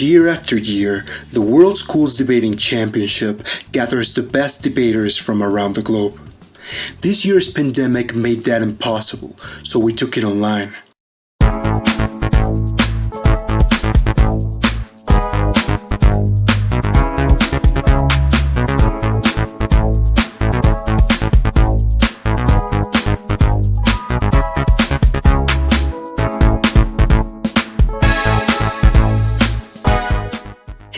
Year after year, the World Schools Debating Championship gathers the best debaters from around the globe. This year's pandemic made that impossible, so we took it online.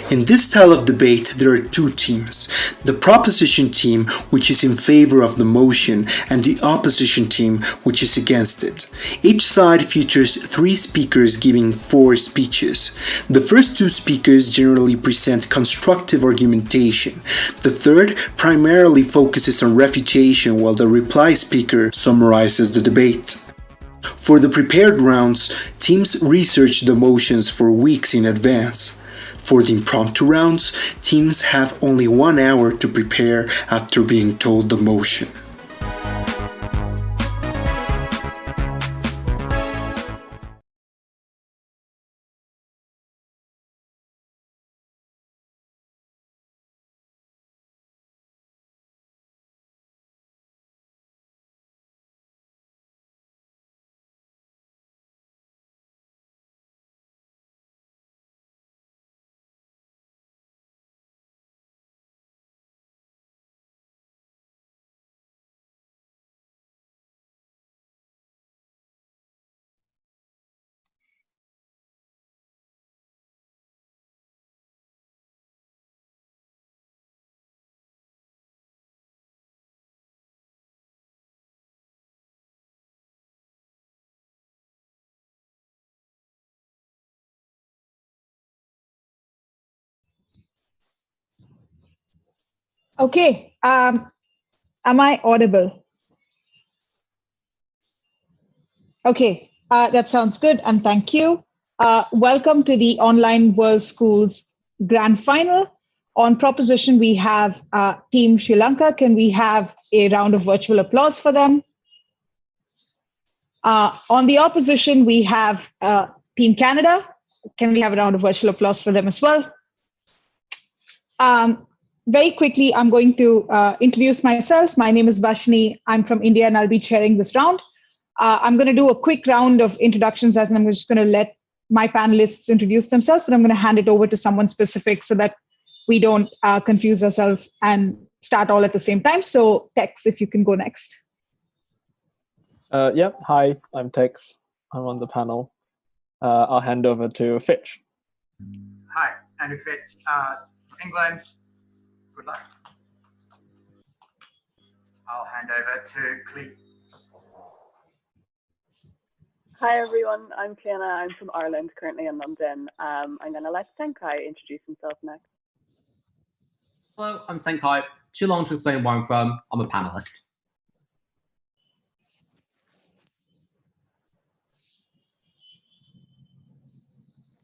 In this style of debate, there are two teams. The proposition team, which is in favor of the motion, and the opposition team, which is against it. Each side features 3 speakers giving 4 speeches. The first 2 speakers generally present constructive argumentation. The third primarily focuses on refutation, while the reply speaker summarizes the debate. For the prepared rounds, teams research the motions for weeks in advance. For the impromptu rounds, teams have only 1 hour to prepare after being told the motion. Okay, am I audible? Okay, that sounds good, and thank you. Welcome to the Online World Schools Grand Final. On proposition, we have Team Sri Lanka. Can we have a round of virtual applause for them? On the opposition, we have Team Canada. Can we have a round of virtual applause for them as well? Very quickly, I'm going to introduce myself. My name is Vashni. I'm from India, and I'll be chairing this round. I'm going to do a quick round of introductions, and I'm just going to let my panelists introduce themselves, but I'm going to hand it over to someone specific so that we don't confuse ourselves and start all at the same time. So Tex, if you can go next. Yep, hi, I'm Tex. I'm on the panel. I'll hand over to Fitch. Hi, Andrew Fitch, from England. Good luck. I'll hand over to Cleve. Hi everyone, I'm Cleanna. I'm from Ireland, currently in London. I'm going to let Senkai introduce himself next. Hello, I'm Senkai. Too long to explain where I'm from. I'm a panelist.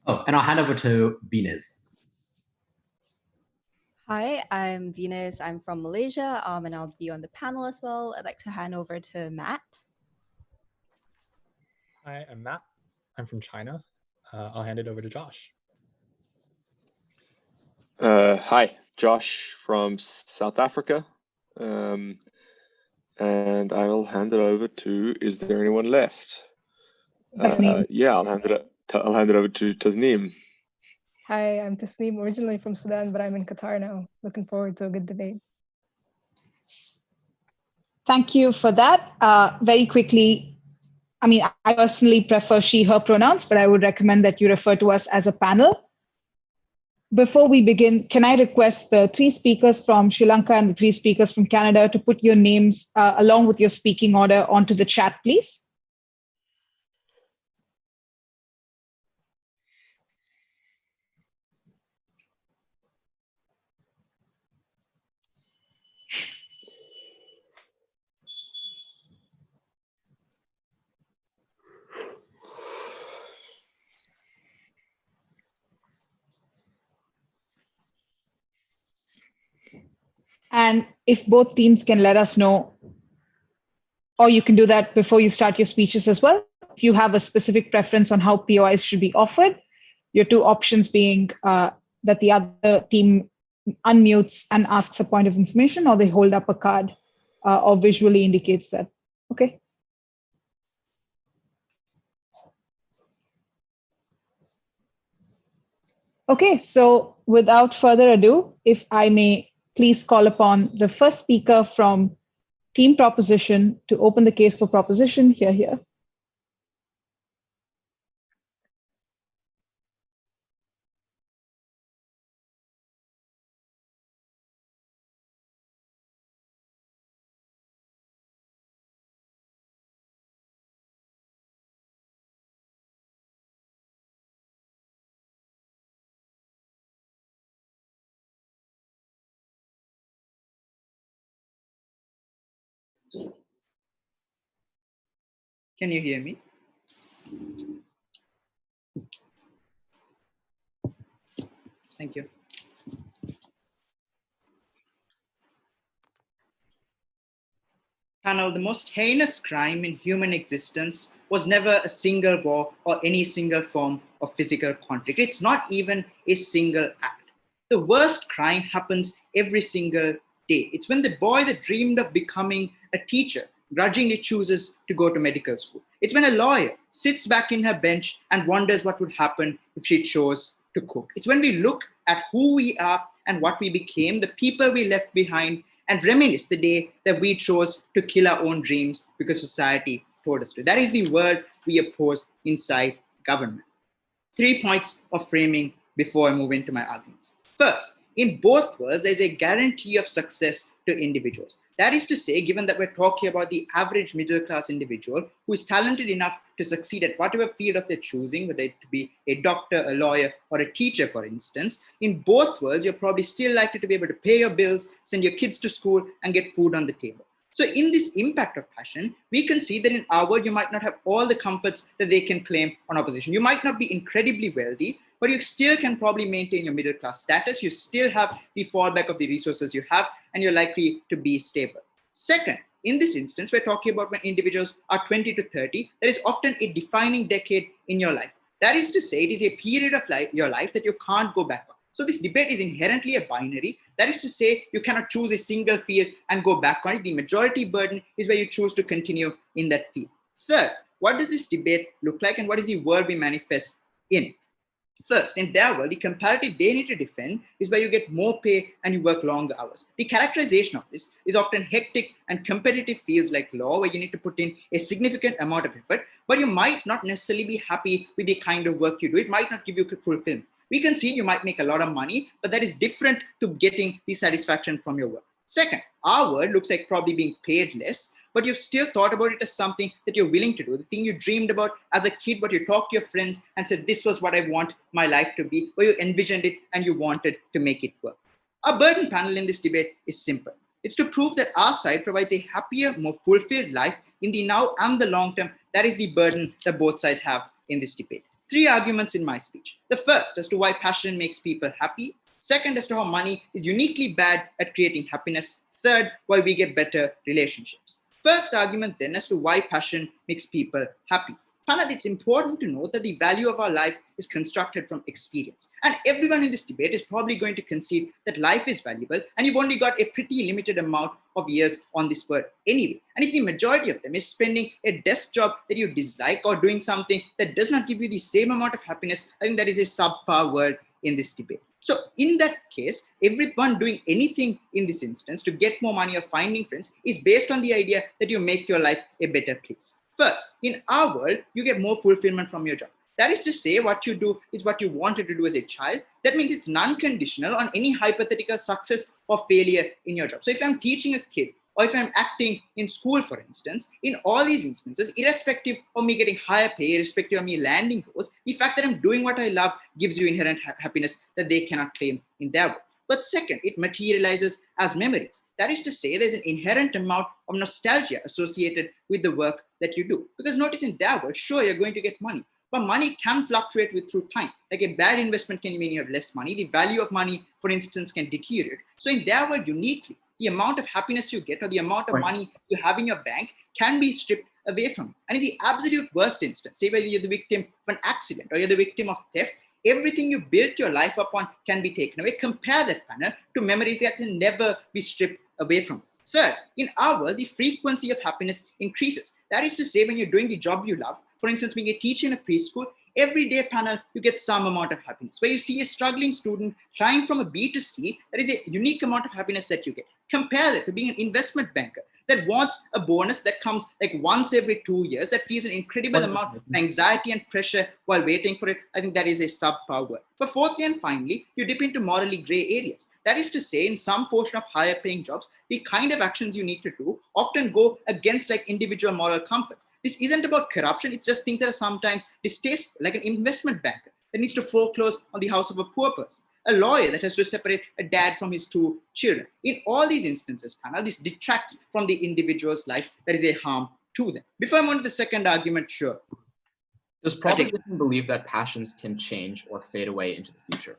Oh, and I'll hand over to Venus. Hi, I'm Venus. I'm from Malaysia, and I'll be on the panel as well. I'd like to hand over to Matt. Hi, I'm Matt. I'm from China. I'll hand it over to Josh. Hi, Josh from South Africa. And I'll hand it over to, is there anyone left? Yeah, I'll hand it over to Tasneem. Hi, I'm Tasneem, originally from Sudan, but I'm in Qatar now. Looking forward to a good debate. Thank you for that. Very quickly, I mean, I personally prefer she, her pronouns, but I would recommend that you refer to us as a panel. Before we begin, can I request the 3 speakers from Sri Lanka and the 3 speakers from Canada to put your names along with your speaking order onto the chat, please? And if both teams can let us know, or you can do that before you start your speeches as well, if you have a specific preference on how POIs should be offered, Your two options being that the other team unmutes and asks a point of information, or they hold up a card or visually indicates that. Okay. Okay, so without further ado, if I may please call upon the first speaker from Team Proposition to open the case for proposition. Here. Can you hear me? Thank you. Panel, the most heinous crime in human existence was never a single war or any single form of physical conflict. It's not even a single act. The worst crime happens every single day. It's when the boy that dreamed of becoming a teacher grudgingly chooses to go to medical school. It's when a lawyer sits back in her bench and wonders what would happen if she chose to cook. It's when we look at who we are and what we became, the people we left behind, and reminisce the day that we chose to kill our own dreams because society told us to. That is the world we oppose inside government. 3 points of framing before I move into my arguments. First, in both worlds, there's a guarantee of success to individuals. That is to say, given that we're talking about the average middle class individual who is talented enough to succeed at whatever field of their choosing, whether it be a doctor, a lawyer, or a teacher, for instance, in both worlds, you're probably still likely to be able to pay your bills, send your kids to school, and get food on the table. So in this impact of passion, we can see that in our world, you might not have all the comforts that they can claim on opposition. You might not be incredibly wealthy, but you still can probably maintain your middle class status. You still have the fallback of the resources you have, and you're likely to be stable. Second, in this instance, we're talking about when individuals are 20 to 30, that is often a defining decade in your life. That is to say, it is a period of your life that you can't go back on. So this debate is inherently a binary. That is to say, you cannot choose a single field and go back on it. The majority burden is where you choose to continue in that field. Third, what does this debate look like, and what is the world we manifest in? First, in their world, the comparative they need to defend is where you get more pay and you work longer hours. The characterization of this is often hectic and competitive fields like law, where you need to put in a significant amount of effort, but you might not necessarily be happy with the kind of work you do. It might not give you fulfillment. We can see you might make a lot of money, but that is different to getting the satisfaction from your work. Second, our world looks like probably being paid less, but you've still thought about it as something that you're willing to do, the thing you dreamed about as a kid, but you talked to your friends and said, this was what I want my life to be, or you envisioned it and you wanted to make it work. Our burden panel in this debate is simple. It's to prove that our side provides a happier, more fulfilled life in the now and the long term. That is the burden that both sides have in this debate. 3 arguments in my speech. The first as to why passion makes people happy. Second, as to how money is uniquely bad at creating happiness. Third, why we get better relationships. First argument then as to why passion makes people happy. Panel, it's important to note that the value of our life is constructed from experience. And everyone in this debate is probably going to concede that life is valuable and you've only got a pretty limited amount of years on this earth anyway. And if the majority of them is spending a desk job that you dislike or doing something that does not give you the same amount of happiness, I think that is a subpar world in this debate. So in that case, everyone doing anything in this instance to get more money or finding friends is based on the idea that you make your life a better place. First, in our world, you get more fulfillment from your job. That is to say, what you do is what you wanted to do as a child. That means it's non-conditional on any hypothetical success or failure in your job. So if I'm teaching a kid, or if I'm acting in school, for instance, in all these instances, irrespective of me getting higher pay, irrespective of me landing roles, the fact that I'm doing what I love gives you inherent happiness that they cannot claim in their work. But second, it materializes as memories. That is to say, there's an inherent amount of nostalgia associated with the work that you do. Because notice in their world, sure, you're going to get money, but money can fluctuate through time. Like a bad investment can mean you have less money. The value of money, for instance, can deteriorate. So in their world, uniquely, the amount of happiness you get or the amount of money you have in your bank can be stripped away from you. And in the absolute worst instance, say whether you're the victim of an accident or you're the victim of theft, everything you built your life upon can be taken away. Compare that panel to memories that can never be stripped away from you. Third, in our world, the frequency of happiness increases. That is to say, when you're doing the job you love, for instance, being a teacher in a preschool, every day panel, you get some amount of happiness. Where you see a struggling student trying from a B to C, that is a unique amount of happiness that you get. Compare that to being an investment banker that wants a bonus that comes like once every 2 years, that feels an incredible amount of anxiety and pressure while waiting for it. I think that is a subpar word. But fourthly and finally, you dip into morally gray areas. That is to say, in some portion of higher paying jobs, the kind of actions you need to do often go against like individual moral comforts. This isn't about corruption. It's just things that are sometimes distasteful, like an investment banker that needs to foreclose on the house of a poor person, a lawyer that has to separate a dad from his 2 children. In all these instances, panel, this detracts from the individual's life. There is a harm to them. Before I move on to the second argument, sure. Does proposition believe that passions can change or fade away into the future?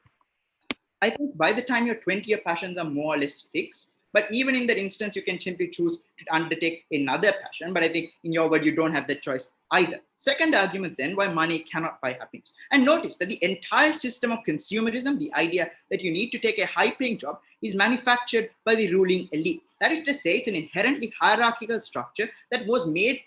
I think by the time you're 20, your passions are more or less fixed. But even in that instance, you can simply choose to undertake another passion. But I think in your world, you don't have that choice either. Second argument then, why money cannot buy happiness. And notice that the entire system of consumerism, the idea that you need to take a high-paying job, is manufactured by the ruling elite. That is to say, it's an inherently hierarchical structure that was made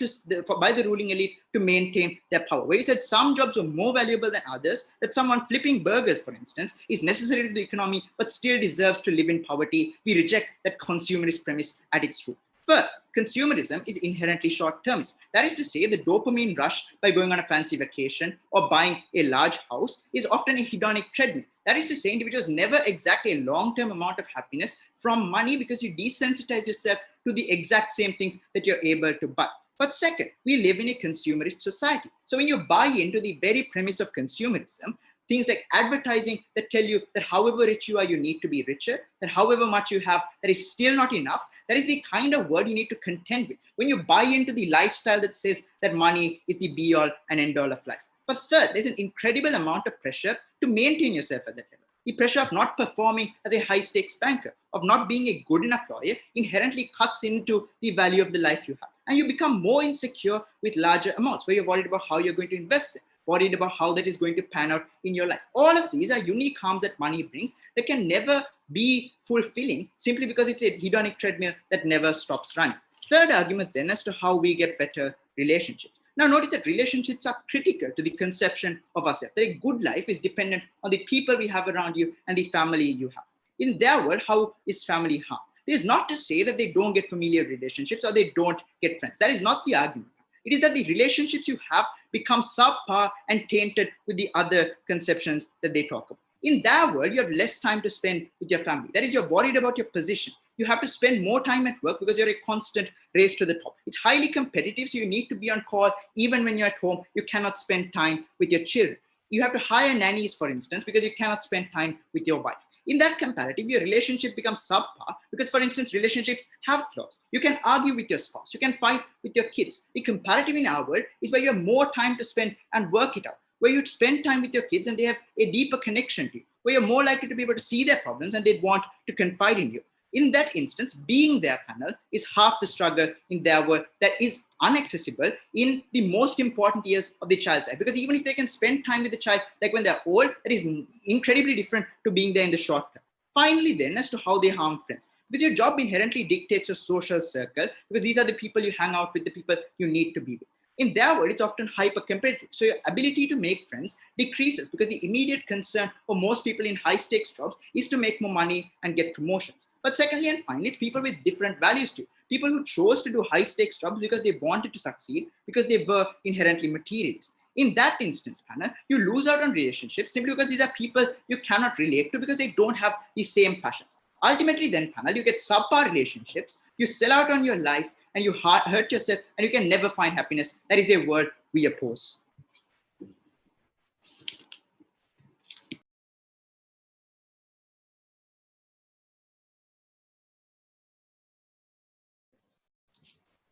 by the ruling elite to maintain their power. Where you said some jobs are more valuable than others, that someone flipping burgers, for instance, is necessary to the economy, but still deserves to live in poverty. We reject that consumerist premise at its root. First, consumerism is inherently short-termist. That is to say, the dopamine rush by going on a fancy vacation or buying a large house is often a hedonic treadmill. That is to say, individuals never exact a long-term amount of happiness from money because you desensitize yourself to the exact same things that you're able to buy. But second, we live in a consumerist society. So when you buy into the very premise of consumerism, things like advertising that tell you that however rich you are, you need to be richer, that however much you have, that is still not enough. That is the kind of word you need to contend with when you buy into the lifestyle that says that money is the be all and end all of life. But third, there's an incredible amount of pressure to maintain yourself at that level. The pressure of not performing as a high stakes banker, of not being a good enough lawyer, inherently cuts into the value of the life you have. And you become more insecure with larger amounts, where you're worried about how you're going to invest it, worried about how that is going to pan out in your life. All of these are unique harms that money brings that can never be fulfilling simply because it's a hedonic treadmill that never stops running. Third argument then as to how we get better relationships. Now notice that relationships are critical to the conception of ourselves. That a good life is dependent on the people we have around you and the family you have. In their world, how is family harmed? This is not to say that they don't get familiar relationships or they don't get friends. That is not the argument. It is that the relationships you have become subpar and tainted with the other conceptions that they talk about. In their world, you have less time to spend with your family. That is, you're worried about your position. You have to spend more time at work because you're a constant race to the top. It's highly competitive, so you need to be on call even when you're at home. You cannot spend time with your children. You have to hire nannies, for instance, because you cannot spend time with your wife. In that comparative, your relationship becomes subpar because, for instance, relationships have flaws. You can argue with your spouse. You can fight with your kids. The comparative in our world is where you have more time to spend and work it out, where you spend time with your kids and they have a deeper connection to you, where you're more likely to be able to see their problems and they'd want to confide in you. In that instance, being their panel is half the struggle in their world that is inaccessible in the most important years of the child's life. Because even if they can spend time with the child, like when they're old, that is incredibly different to being there in the short term. Finally, then, as to how they harm friends. Because your job inherently dictates your social circle, because these are the people you hang out with, the people you need to be with. In their world, it's often hyper-competitive. So your ability to make friends decreases because the immediate concern for most people in high-stakes jobs is to make more money and get promotions. But secondly and finally, it's people with different values too. People who chose to do high-stakes jobs because they wanted to succeed, because they were inherently materialist. In that instance, panel, you lose out on relationships simply because these are people you cannot relate to because they don't have the same passions. Ultimately then, panel, you get subpar relationships, you sell out on your life, and you hurt yourself, and you can never find happiness. That is a word we oppose.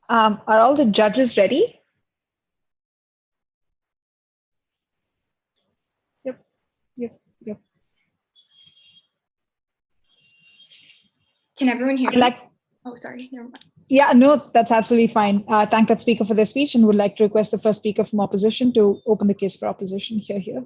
Are all the judges ready? Yep. Can everyone hear me? Oh, sorry, never mind. Yeah, no, that's absolutely fine. Thank that speaker for their speech and would like to request the first speaker from opposition to open the case for opposition. Here.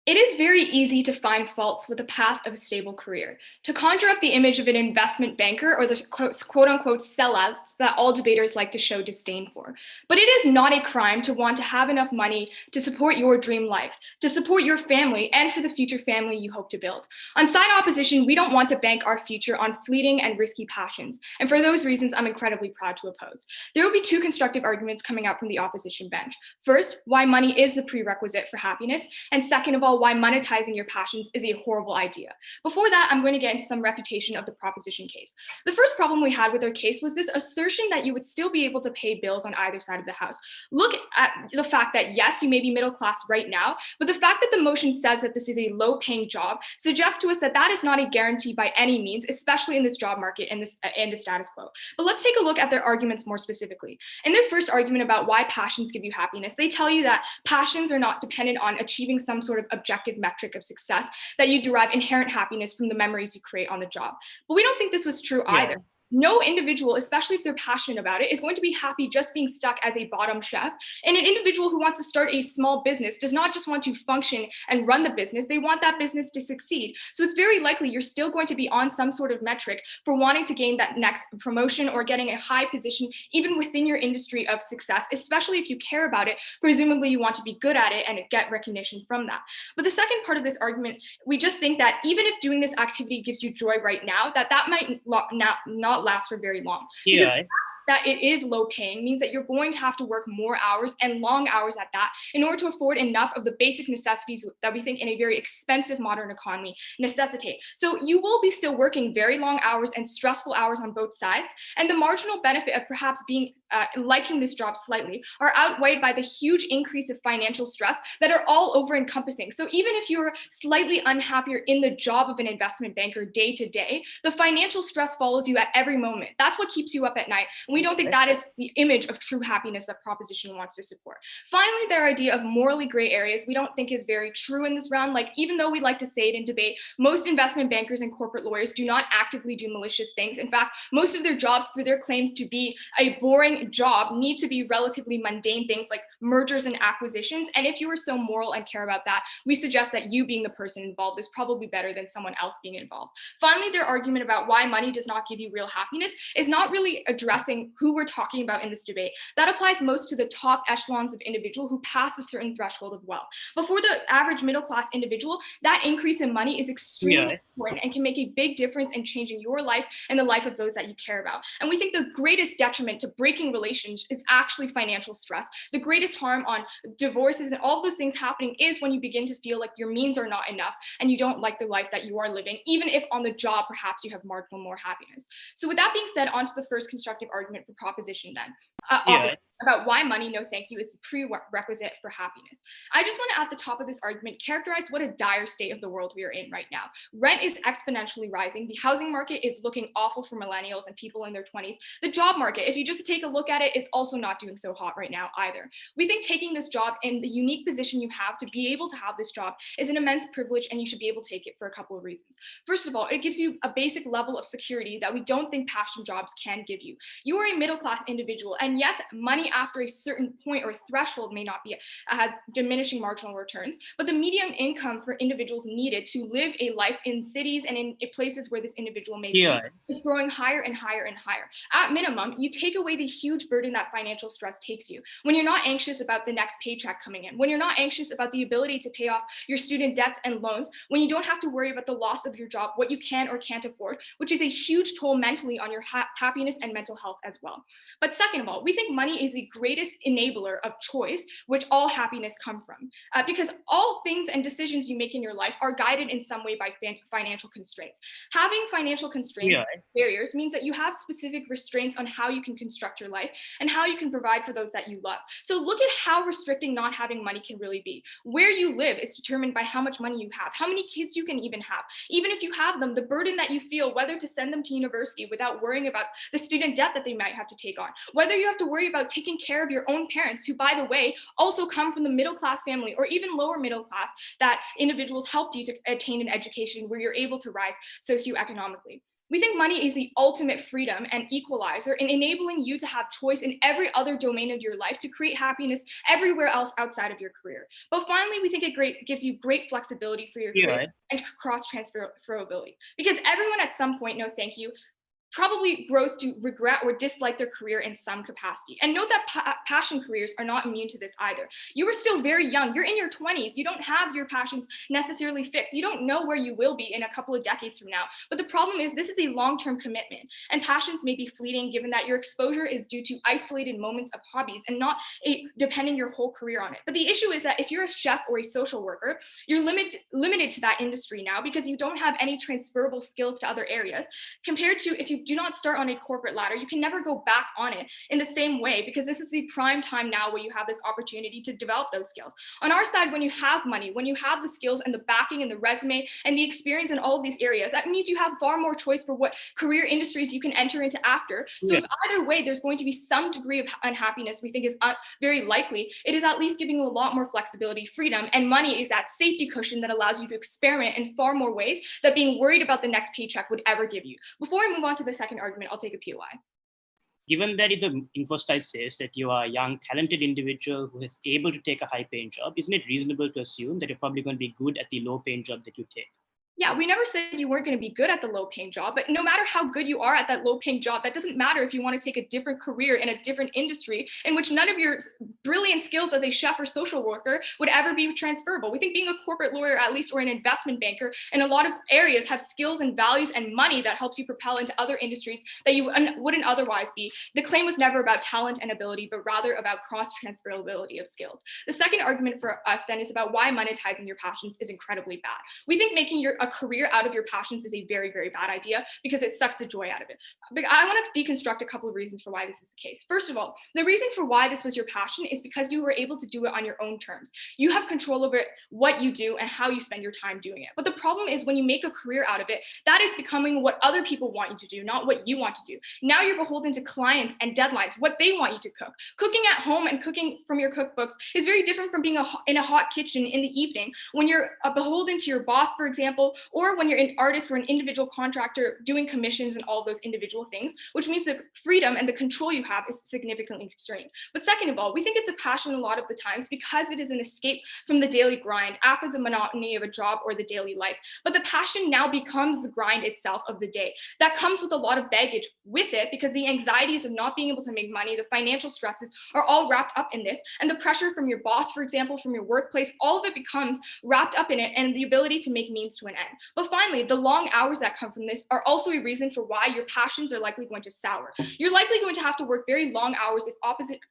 It is very easy to find faults with the path of a stable career, to conjure up the image of an investment banker or the quote unquote sellouts that all debaters like to show disdain for. But it is not a crime to want to have enough money to support your dream life, to support your family, and for the future family you hope to build. On side opposition, we don't want to bank our future on fleeting and risky passions. And for those reasons, I'm incredibly proud to oppose. There will be two constructive arguments coming out from the opposition bench. First, why money is the prerequisite for happiness, and second of all, why monetizing your passions is a horrible idea. Before that, I'm going to get into some refutation of the proposition case. The first problem we had with their case was this assertion that you would still be able to pay bills on either side of the house. Look at the fact that yes, you may be middle class right now, but the fact that the motion says that this is a low-paying job suggests to us that that is not a guarantee by any means, especially in this job market and the status quo. But let's take a look at their arguments more specifically. In their first argument about why passions give you happiness, they tell you that passions are not dependent on achieving some sort of objective metric of success, that you derive inherent happiness from the memories you create on the job. But we don't think this was true either. No individual, especially if they're passionate about it, is going to be happy just being stuck as a bottom chef. And an individual who wants to start a small business does not just want to function and run the business, they want that business to succeed. So it's very likely you're still going to be on some sort of metric for wanting to gain that next promotion or getting a high position, even within your industry of success, especially if you care about it. Presumably you want to be good at it and get recognition from that. But the second part of this argument, we just think that even if doing this activity gives you joy right now, that might not last for very long. Because that it is low paying means that you're going to have to work more hours and long hours at that in order to afford enough of the basic necessities that we think in a very expensive modern economy necessitate. So you will be still working very long hours and stressful hours on both sides, and the marginal benefit of perhaps being liking this job slightly are outweighed by the huge increase of financial stress that are all over encompassing. So even if you're slightly unhappier in the job of an investment banker day to day, the financial stress follows you at every moment. That's what keeps you up at night. And we don't think that is the image of true happiness that proposition wants to support. Finally, their idea of morally gray areas we don't think is very true in this round. Like, even though we like to say it in debate, most investment bankers and corporate lawyers do not actively do malicious things. In fact, most of their jobs, for their claims to be a boring job, need to be relatively mundane things like mergers and acquisitions. And if you are so moral and care about that, we suggest that you being the person involved is probably better than someone else being involved. Finally, their argument about why money does not give you real happiness is not really addressing who we're talking about in this debate. That applies most to the top echelons of individual who pass a certain threshold of wealth. But for the average middle class individual, that increase in money is extremely important and can make a big difference in changing your life and the life of those that you care about. And we think the greatest detriment to breaking relations is actually financial stress. The greatest harm on divorces and all those things happening is when you begin to feel like your means are not enough and you don't like the life that you are living, even if on the job perhaps you have marginal more happiness. So with that being said, on to the first constructive argument for proposition then. About why money, no thank you, is the prerequisite for happiness. I just want to, at the top of this argument, characterize what a dire state of the world we are in right now. Rent is exponentially rising. The housing market is looking awful for millennials and people in their 20s. The job market, if you just take a look at it, it's also not doing so hot right now either. We think taking this job and the unique position you have to be able to have this job is an immense privilege, and you should be able to take it for a couple of reasons. First of all, it gives you a basic level of security that we don't think passion jobs can give you. You are a middle-class individual, and yes, money after a certain point or threshold may not be has diminishing marginal returns, but the median income for individuals needed to live a life in cities and in places where this individual may be is growing higher and higher and higher. At minimum, you take away the huge burden that financial stress takes you. When you're not anxious about the next paycheck coming in, when you're not anxious about the ability to pay off your student debts and loans, when you don't have to worry about the loss of your job, what you can or can't afford, which is a huge toll mentally on your happiness and mental health as well. But second of all, we think money is the greatest enabler of choice, which all happiness come from, because all things and decisions you make in your life are guided in some way by financial constraints. Having financial constraints, barriers, means that you have specific restraints on how you can construct your life and how you can provide for those that you love. So look at how restricting not having money can really be. Where you live is determined by how much money you have, how many kids you can even have. Even if you have them, the burden that you feel, whether to send them to university without worrying about the student debt that they might have to take on, whether you have to worry about taking care of your own parents, who, by the way, also come from the middle class family or even lower middle class, that individuals helped you to attain an education where you're able to rise socioeconomically. We think money is the ultimate freedom and equalizer in enabling you to have choice in every other domain of your life to create happiness everywhere else outside of your career. But finally, we think it gives you great flexibility for your career and cross-transferability. Because everyone at some point, no thank you, probably grows to regret or dislike their career in some capacity. And note that passion careers are not immune to this either. You are still very young. You're in your 20s. You don't have your passions necessarily fixed. You don't know where you will be in a couple of decades from now. But the problem is this is a long-term commitment, and passions may be fleeting given that your exposure is due to isolated moments of hobbies and not depending your whole career on it. But the issue is that if you're a chef or a social worker, you're limited to that industry now because you don't have any transferable skills to other areas compared to if you do not start on a corporate ladder, you can never go back on it in the same way because this is the prime time now where you have this opportunity to develop those skills. On our side, when you have money, when you have the skills and the backing and the resume and the experience in all of these areas, that means you have far more choice for what career industries you can enter into after. So if either way, there's going to be some degree of unhappiness we think is very likely, it is at least giving you a lot more flexibility, freedom, and money is that safety cushion that allows you to experiment in far more ways that being worried about the next paycheck would ever give you. Before I move on to the second argument, I'll take a POI. Given that the info slide says that you are a young, talented individual who is able to take a high-paying job, isn't it reasonable to assume that you're probably going to be good at the low-paying job that you take? Yeah, we never said you weren't going to be good at the low paying job, but no matter how good you are at that low paying job, that doesn't matter if you want to take a different career in a different industry in which none of your brilliant skills as a chef or social worker would ever be transferable. We think being a corporate lawyer, at least, or an investment banker in a lot of areas have skills and values and money that helps you propel into other industries that you wouldn't otherwise be. The claim was never about talent and ability, but rather about cross-transferability of skills. The second argument for us then is about why monetizing your passions is incredibly bad. We think making a career out of your passions is a very, very bad idea because it sucks the joy out of it. But I want to deconstruct a couple of reasons for why this is the case. First of all, the reason for why this was your passion is because you were able to do it on your own terms. You have control over what you do and how you spend your time doing it. But the problem is when you make a career out of it, that is becoming what other people want you to do, not what you want to do. Now you're beholden to clients and deadlines, what they want you to cook. Cooking at home and cooking from your cookbooks is very different from being in a hot kitchen in the evening when you're beholden to your boss, for example, or when you're an artist or an individual contractor doing commissions and all those individual things, which means the freedom and the control you have is significantly constrained. But second of all, we think it's a passion a lot of the times because it is an escape from the daily grind after the monotony of a job or the daily life. But the passion now becomes the grind itself of the day. That comes with a lot of baggage with it because the anxieties of not being able to make money, the financial stresses are all wrapped up in this. And the pressure from your boss, for example, from your workplace, all of it becomes wrapped up in it and the ability to make means to an end. But finally, the long hours that come from this are also a reason for why your passions are likely going to sour. You're likely going to have to work very long hours if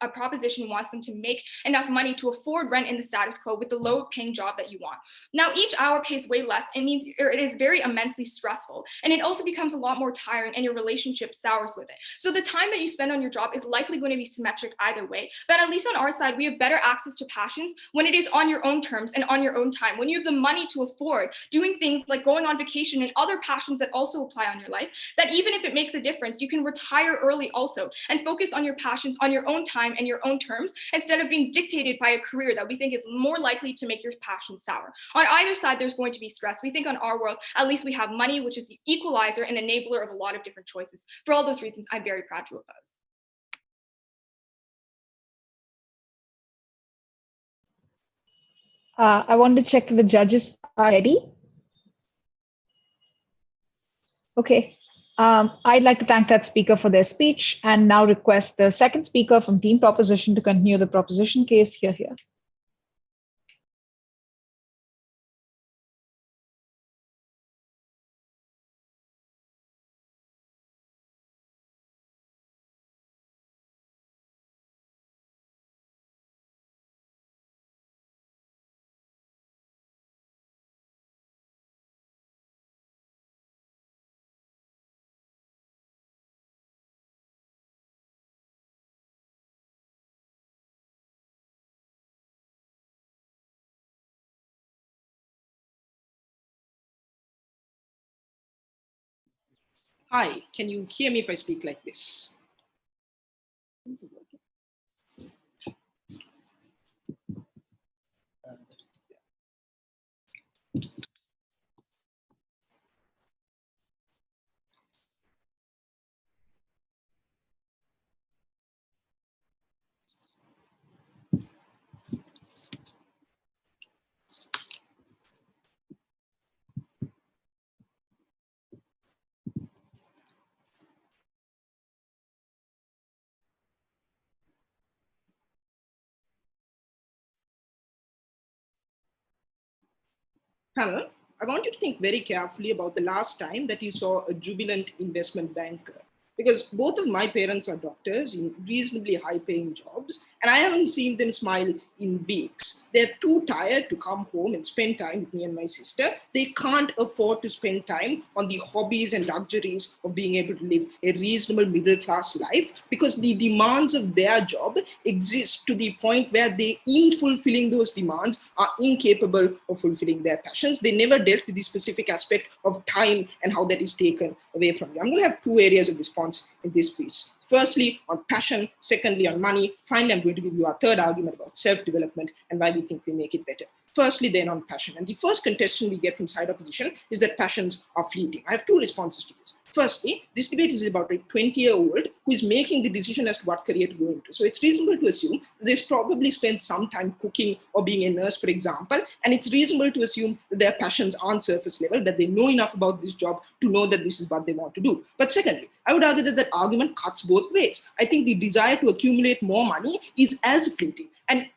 a proposition wants them to make enough money to afford rent in the status quo with the low paying job that you want. Now, each hour pays way less. It means it is very immensely stressful. And it also becomes a lot more tiring and your relationship sours with it. So the time that you spend on your job is likely going to be symmetric either way. But at least on our side, we have better access to passions when it is on your own terms and on your own time. When you have the money to afford doing things like going on vacation and other passions that also apply on your life, that even if it makes a difference, you can retire early also and focus on your passions on your own time and your own terms instead of being dictated by a career that we think is more likely to make your passion sour. On either side, there's going to be stress. We think on our world, at least we have money, which is the equalizer and enabler of a lot of different choices. For all those reasons, I'm very proud to oppose. I want to check if the judges are ready. Okay. I'd like to thank that speaker for their speech and now request the second speaker from Team Proposition to continue the proposition case here. Hi, can you hear me if I speak like this? Panel, I want you to think very carefully about the last time that you saw a jubilant investment banker. Because both of my parents are doctors in reasonably high paying jobs, and I haven't seen them smile in weeks. They're too tired to come home and spend time with me and my sister. They can't afford to spend time on the hobbies and luxuries of being able to live a reasonable middle class life because the demands of their job exist to the point where they, in fulfilling those demands, are incapable of fulfilling their passions. They never dealt with the specific aspect of time and how that is taken away from you. I'm going to have two areas of response in this piece. Firstly, on passion. Secondly, on money. Finally, I'm going to give you our third argument about self-development and why we think we make it better. Firstly, then on passion. And the first contestant we get from side opposition is that passions are fleeting. I have two responses to this. Firstly, this debate is about a 20-year-old who is making the decision as to what career to go into. So it's reasonable to assume that they've probably spent some time cooking or being a nurse, for example, and it's reasonable to assume that their passions aren't surface level, that they know enough about this job to know that this is what they want to do. But secondly, I would argue that that argument cuts both ways. I think the desire to accumulate more money is as fleeting, and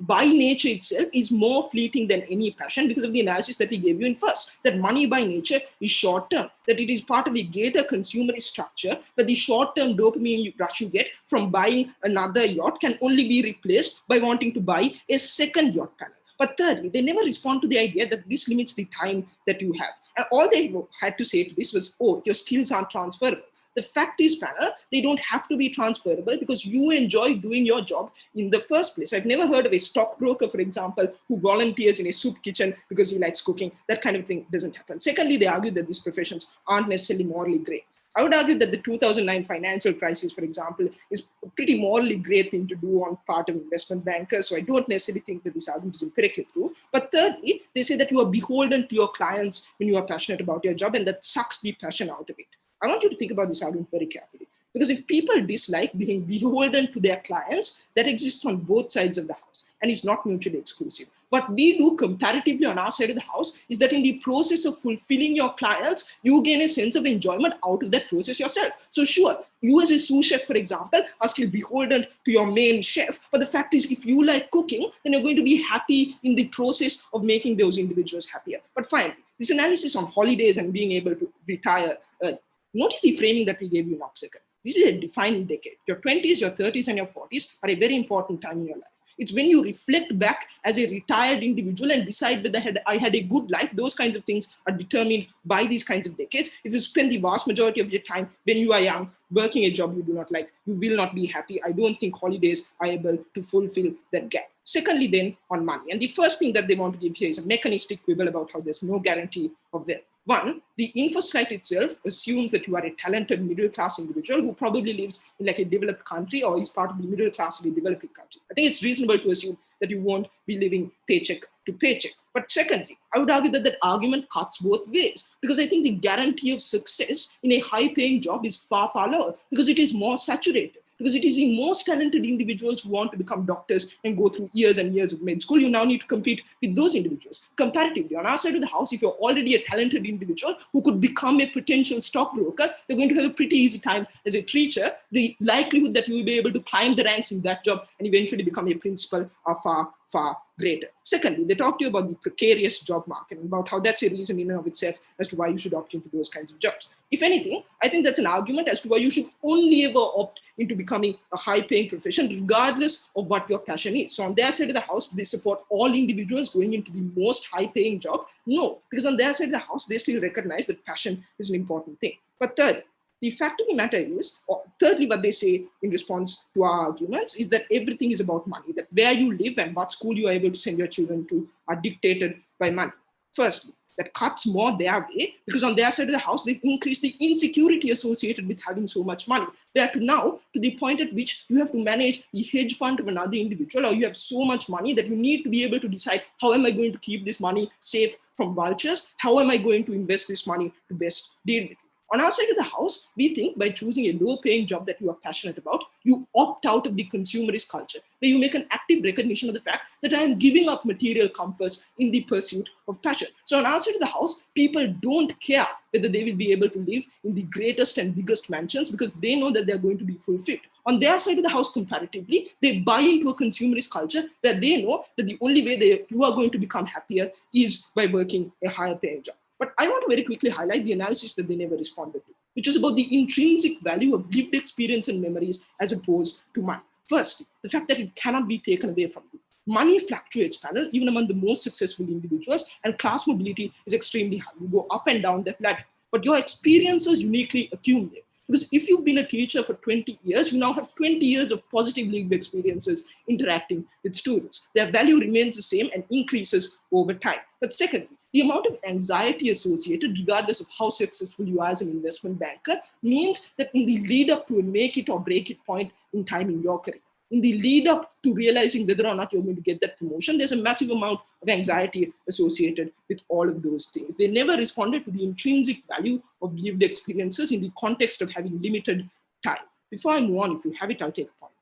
by nature itself is more fleeting than any passion because of the analysis that we gave you in first, that money by nature is short term, that it is part of a greater consumerist structure, but the short-term dopamine rush you get from buying another yacht can only be replaced by wanting to buy a second yacht panel. But thirdly, they never respond to the idea that this limits the time that you have. And all they had to say to this was, oh, your skills aren't transferable. The fact is, panel, they don't have to be transferable because you enjoy doing your job in the first place. I've never heard of a stockbroker, for example, who volunteers in a soup kitchen because he likes cooking. That kind of thing doesn't happen. Secondly, they argue that these professions aren't necessarily morally grey. I would argue that the 2009 financial crisis, for example, is a pretty morally great thing to do on part of investment bankers. So I don't necessarily think that this argument is empirically true. But thirdly, they say that you are beholden to your clients when you are passionate about your job, and that sucks the passion out of it. I want you to think about this argument very carefully. Because if people dislike being beholden to their clients, that exists on both sides of the house and is not mutually exclusive. What we do comparatively on our side of the house is that in the process of fulfilling your clients, you gain a sense of enjoyment out of that process yourself. So sure, you as a sous chef, for example, are still beholden to your main chef. But the fact is, if you like cooking, then you're going to be happy in the process of making those individuals happier. But finally, this analysis on holidays and being able to retire early. Notice the framing that we gave you in Opsicle. This is a defining decade. Your 20s, your 30s, and your 40s are a very important time in your life. It's when you reflect back as a retired individual and decide whether I had a good life. Those kinds of things are determined by these kinds of decades. If you spend the vast majority of your time when you are young working a job you do not like, you will not be happy. I don't think holidays are able to fulfill that gap. Secondly, then, on money. And the first thing that they want to give here is a mechanistic quibble about how there's no guarantee of wealth. One, the info slide itself assumes that you are a talented middle-class individual who probably lives in like a developed country or is part of the middle class of a developing country. I think it's reasonable to assume that you won't be living paycheck to paycheck. But secondly, I would argue that that argument cuts both ways because I think the guarantee of success in a high-paying job is far, far lower because it is more saturated. Because it is the most talented individuals who want to become doctors and go through years and years of med school. You now need to compete with those individuals. Comparatively, on our side of the house, if you're already a talented individual who could become a potential stockbroker, you're going to have a pretty easy time as a teacher. The likelihood that you will be able to climb the ranks in that job and eventually become a principal are far, far greater. Secondly, they talk to you about the precarious job market and about how that's a reason in and of itself as to why you should opt into those kinds of jobs. If anything, I think that's an argument as to why you should only ever opt into becoming a high-paying profession, regardless of what your passion is. So on their side of the house, they support all individuals going into the most high-paying job? No, because on their side of the house, they still recognize that passion is an important thing. But third, the fact of the matter is, or thirdly, what they say in response to our arguments is that everything is about money, that where you live and what school you are able to send your children to are dictated by money. Firstly, that cuts more their way because on their side of the house, they increase the insecurity associated with having so much money. They are to now to the point at which you have to manage the hedge fund of another individual, or you have so much money that you need to be able to decide, how am I going to keep this money safe from vultures? How am I going to invest this money to best deal with it? On our side of the house, we think by choosing a low-paying job that you are passionate about, you opt out of the consumerist culture, where you make an active recognition of the fact that I am giving up material comforts in the pursuit of passion. So on our side of the house, people don't care whether they will be able to live in the greatest and biggest mansions because they know that they're going to be fulfilled. On their side of the house, comparatively, they buy into a consumerist culture where they know that the only way you are going to become happier is by working a higher paying job. But I want to very quickly highlight the analysis that they never responded to, which is about the intrinsic value of lived experience and memories as opposed to money. First, the fact that it cannot be taken away from you. Money fluctuates, panel, even among the most successful individuals, and class mobility is extremely high. You go up and down that ladder, but your experiences uniquely accumulate. Because if you've been a teacher for 20 years, you now have 20 years of positive lived experiences interacting with students. Their value remains the same and increases over time. But secondly, the amount of anxiety associated, regardless of how successful you are as an investment banker, means that in the lead up to a make it or break it point in time in your career, in the lead up to realizing whether or not you're going to get that promotion, there's a massive amount of anxiety associated with all of those things. They never responded to the intrinsic value of lived experiences in the context of having limited time. Before I move on, if you have it, I'll take a point.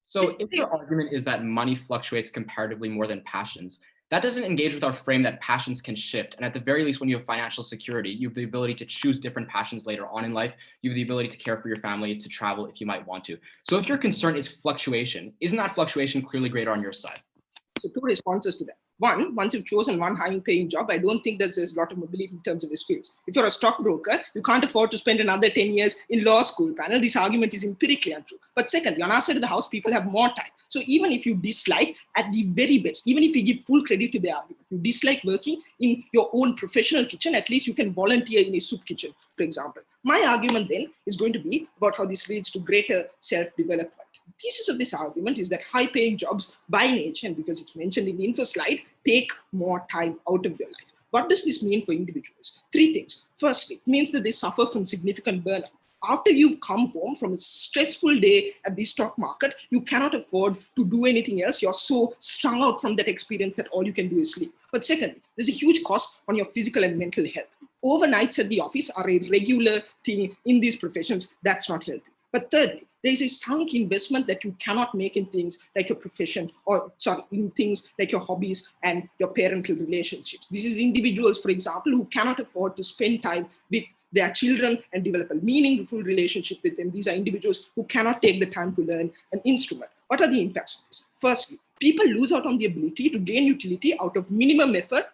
So if your argument is that money fluctuates comparatively more than passions, that doesn't engage with our frame that passions can shift. And at the very least, when you have financial security, you have the ability to choose different passions later on in life. You have the ability to care for your family, to travel if you might want to. So if your concern is fluctuation, isn't that fluctuation clearly greater on your side? So two responses to that. One, once you've chosen one high-paying job, I don't think that there's a lot of mobility in terms of your skills. If you're a stockbroker, you can't afford to spend another 10 years in law school, panel. This argument is empirically untrue. But secondly, on our side of the house, people have more time. So even if you dislike, at the very best, even if you give full credit to the argument, you dislike working in your own professional kitchen, at least you can volunteer in a soup kitchen, for example. My argument then is going to be about how this leads to greater self-development. The thesis of this argument is that high-paying jobs by nature, and because it's mentioned in the info slide, take more time out of your life. What does this mean for individuals? Three things. Firstly, it means that they suffer from significant burnout. After you've come home from a stressful day at the stock market, you cannot afford to do anything else. You're so strung out from that experience that all you can do is sleep. But secondly, there's a huge cost on your physical and mental health. Overnights at the office are a regular thing in these professions. That's not healthy. But thirdly, there is a sunk investment that you cannot make in things like your profession, or sorry, in things like your hobbies and your parental relationships. This is individuals, for example, who cannot afford to spend time with their children and develop a meaningful relationship with them. These are individuals who cannot take the time to learn an instrument. What are the impacts of this? Firstly, people lose out on the ability to gain utility out of minimum effort,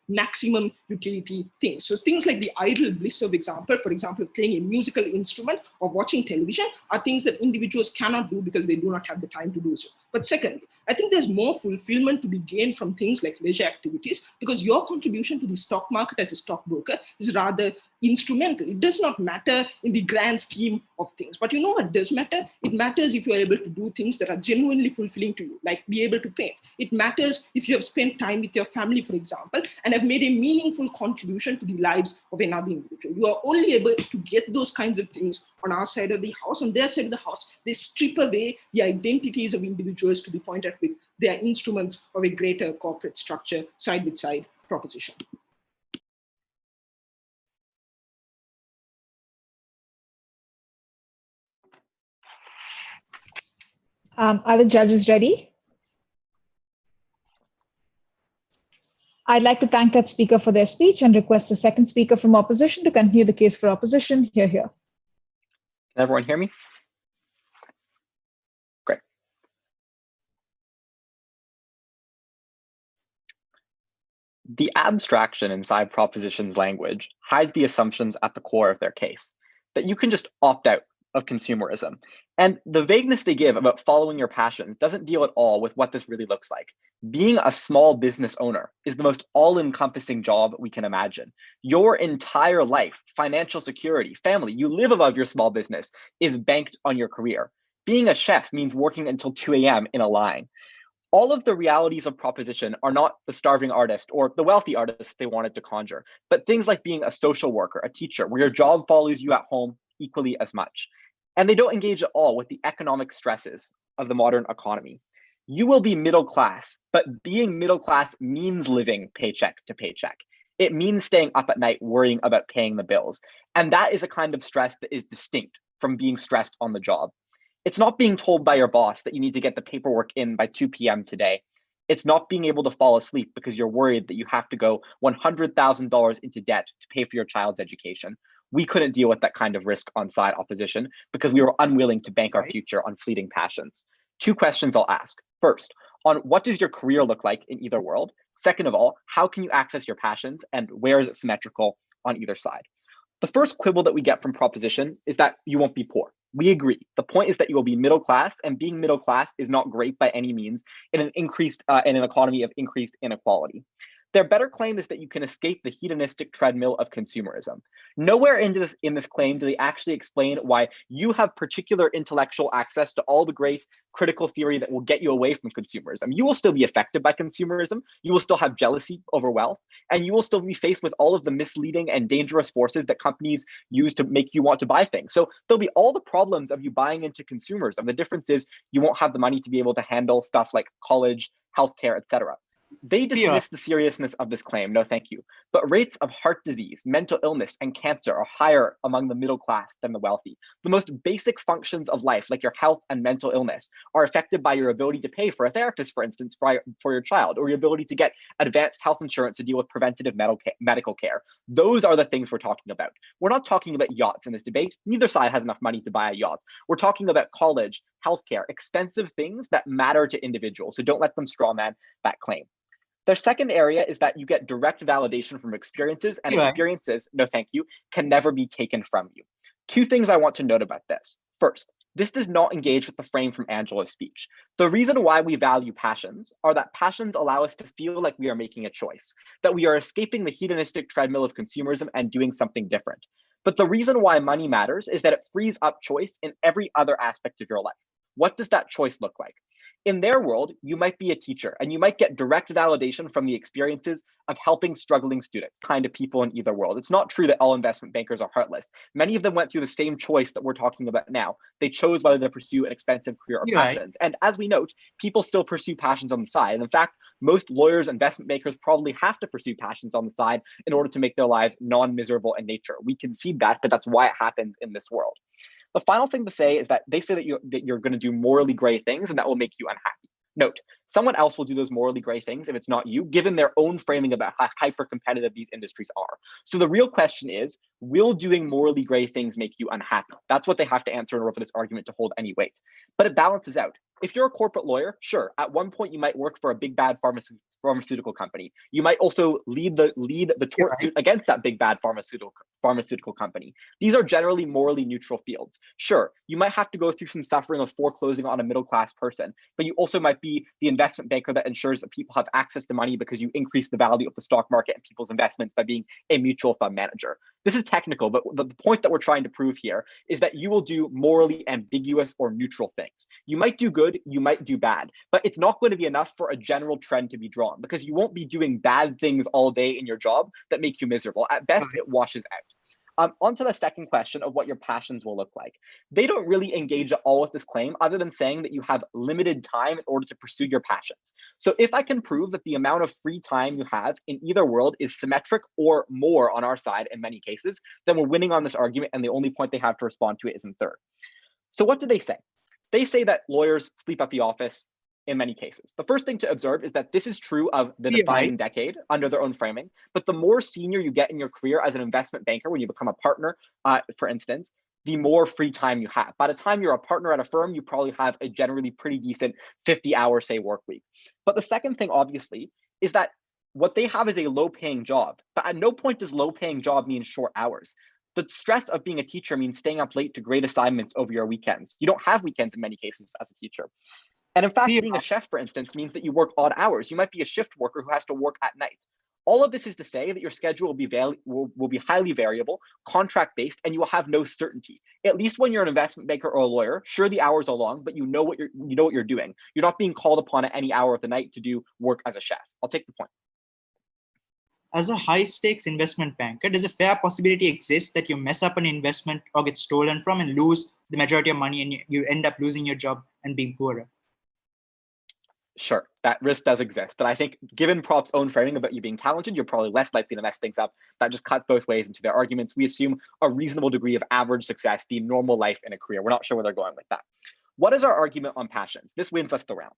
maximum utility things. So things like the idle bliss of example, for example, playing a musical instrument or watching television are things that individuals cannot do because they do not have the time to do so. But secondly, I think there's more fulfillment to be gained from things like leisure activities, because your contribution to the stock market as a stockbroker is rather instrumental. It does not matter in the grand scheme of things. But you know what does matter? It matters if you're able to do things that are genuinely fulfilling to you, like be able to paint. It matters if you have spent time with your family, for example, and have made a meaningful contribution to the lives of another individual. You are only able to get those kinds of things on our side of the house. On their side of the house, they strip away the identities of individuals to be pointed with their instruments of a greater corporate structure, side-by-side proposition. Are the judges ready? I'd like to thank that speaker for their speech and request the second speaker from opposition to continue the case for opposition. Hear, hear. Can everyone hear me? Great. The abstraction inside proposition's language hides the assumptions at the core of their case, that you can just opt out of consumerism. And the vagueness they give about following your passions doesn't deal at all with what this really looks like. Being a small business owner is the most all-encompassing job we can imagine. Your entire life, financial security, family, you live above your small business, is banked on your career. Being a chef means working until 2 a.m. in a line. All of the realities of proposition are not the starving artist or the wealthy artist they wanted to conjure, but things like being a social worker, a teacher, where your job follows you at home equally as much. And they don't engage at all with the economic stresses of the modern economy. You will be middle class, but being middle class means living paycheck to paycheck. It means staying up at night worrying about paying the bills. And that is a kind of stress that is distinct from being stressed on the job. It's not being told by your boss that you need to get the paperwork in by 2 p.m. today. It's not being able to fall asleep because you're worried that you have to go $100,000 into debt to pay for your child's education. We couldn't deal with that kind of risk on side opposition because we were unwilling to bank our future on fleeting passions. 2 questions I'll ask. First, on what does your career look like in either world? Second of all, how can you access your passions and where is it symmetrical on either side? The first quibble that we get from proposition is that you won't be poor. We agree. The point is that you will be middle class, and being middle class is not great by any means in an economy of increased inequality. Their better claim is that you can escape the hedonistic treadmill of consumerism. Nowhere in this claim do they actually explain why you have particular intellectual access to all the great critical theory that will get you away from consumerism. You will still be affected by consumerism. You will still have jealousy over wealth, and you will still be faced with all of the misleading and dangerous forces that companies use to make you want to buy things. So there'll be all the problems of you buying into consumerism. The difference is you won't have the money to be able to handle stuff like college, healthcare, etc. They dismiss the seriousness of this claim, no thank you. But rates of heart disease, mental illness, and cancer are higher among the middle class than the wealthy. The most basic functions of life, like your health and mental illness, are affected by your ability to pay for a therapist, for instance, for your child, or your ability to get advanced health insurance to deal with preventative medical care. Those are the things we're talking about. We're not talking about yachts in this debate. Neither side has enough money to buy a yacht. We're talking about college, healthcare, expensive things that matter to individuals. So don't let them strawman that claim. Their second area is that you get direct validation from experiences, and experiences, no thank you, can never be taken from you. 2 things I want to note about this. First, this does not engage with the frame from Angela's speech. The reason why we value passions are that passions allow us to feel like we are making a choice, that we are escaping the hedonistic treadmill of consumerism and doing something different. But the reason why money matters is that it frees up choice in every other aspect of your life. What does that choice look like? In their world, you might be a teacher and you might get direct validation from the experiences of helping struggling students, kind of people in either world. It's not true that all investment bankers are heartless. Many of them went through the same choice that we're talking about now. They chose whether to pursue an expensive career or passions. And as we note, people still pursue passions on the side. And in fact, most lawyers, investment bankers probably have to pursue passions on the side in order to make their lives non-miserable in nature. We concede that, but that's why it happens in this world. The final thing to say is that they say that you're going to do morally gray things and that will make you unhappy. Note, someone else will do those morally gray things if it's not you, given their own framing about how hyper-competitive these industries are. So the real question is, will doing morally gray things make you unhappy? That's what they have to answer in order for this argument to hold any weight. But it balances out. If you're a corporate lawyer, sure, at one point you might work for a big bad pharmaceutical company. You might also lead the tort suit against that big bad pharmaceutical company. These are generally morally neutral fields. Sure, you might have to go through some suffering of foreclosing on a middle class person, but you also might be the investment banker that ensures that people have access to money because you increase the value of the stock market and people's investments by being a mutual fund manager. This is technical, but the point that we're trying to prove here is that you will do morally ambiguous or neutral things. You might do good, you might do bad, but it's not going to be enough for a general trend to be drawn because you won't be doing bad things all day in your job that make you miserable. At best, it washes out. On to the second question of what your passions will look like. They don't really engage at all with this claim other than saying that you have limited time in order to pursue your passions. So if I can prove that the amount of free time you have in either world is symmetric or more on our side in many cases, then we're winning on this argument and the only point they have to respond to it is in third. So what do they say? They say that lawyers sleep at the office in many cases. The first thing to observe is that this is true of the defining decade under their own framing, but the more senior you get in your career as an investment banker, when you become a partner, for instance, the more free time you have. By the time you're a partner at a firm, you probably have a generally pretty decent 50-hour, say, work week. But the second thing, obviously, is that what they have is a low-paying job, but at no point does low-paying job mean short hours. The stress of being a teacher means staying up late to grade assignments over your weekends. You don't have weekends in many cases as a teacher. And in fact, being a chef, for instance, means that you work odd hours. You might be a shift worker who has to work at night. All of this is to say that your schedule will be highly variable, contract-based, and you will have no certainty. At least when you're an investment banker or a lawyer, sure, the hours are long, but you know what you're doing. You're not being called upon at any hour of the night to do work as a chef. I'll take the point. As a high-stakes investment banker, does a fair possibility exist that you mess up an investment or get stolen from and lose the majority of money and you end up losing your job and being poorer? Sure, that risk does exist, but I think given Prop's own framing about you being talented, you're probably less likely to mess things up. That just cuts both ways into their arguments. We assume a reasonable degree of average success, the normal life in a career. We're not sure where they're going with that. What is our argument on passions? This wins us the round.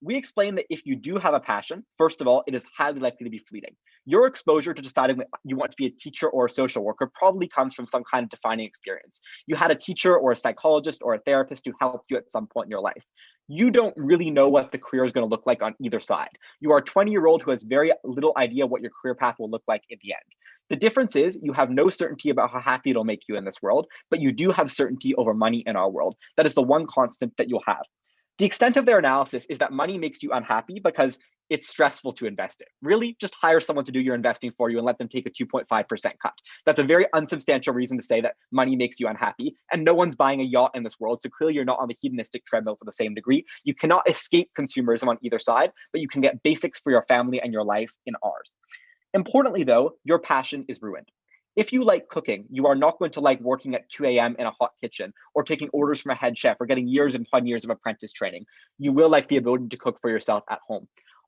we explain that if you do have a passion, first of all, it is highly likely to be fleeting. Your exposure to deciding that you want to be a teacher or a social worker probably comes from some kind of defining experience. You had a teacher or a psychologist or a therapist who helped you at some point in your life. You don't really know what the career is going to look like on either side. You are a 20-year-old who has very little idea what your career path will look like in the end. The difference is you have no certainty about how happy it'll make you in this world, but you do have certainty over money in our world. That is the one constant that you'll have. The extent of their analysis is that money makes you unhappy because it's stressful to invest it. Really, just hire someone to do your investing for you and let them take a 2.5% cut. That's a very unsubstantial reason to say that money makes you unhappy, and no one's buying a yacht in this world, so clearly you're not on the hedonistic treadmill to the same degree. You cannot escape consumerism on either side, but you can get basics for your family and your life in ours. Importantly though, your passion is ruined. If you like cooking, you are not going to like working at 2 a.m. in a hot kitchen or taking orders from a head chef or getting years and 10 years of apprentice training. You will like the ability to cook for yourself at home.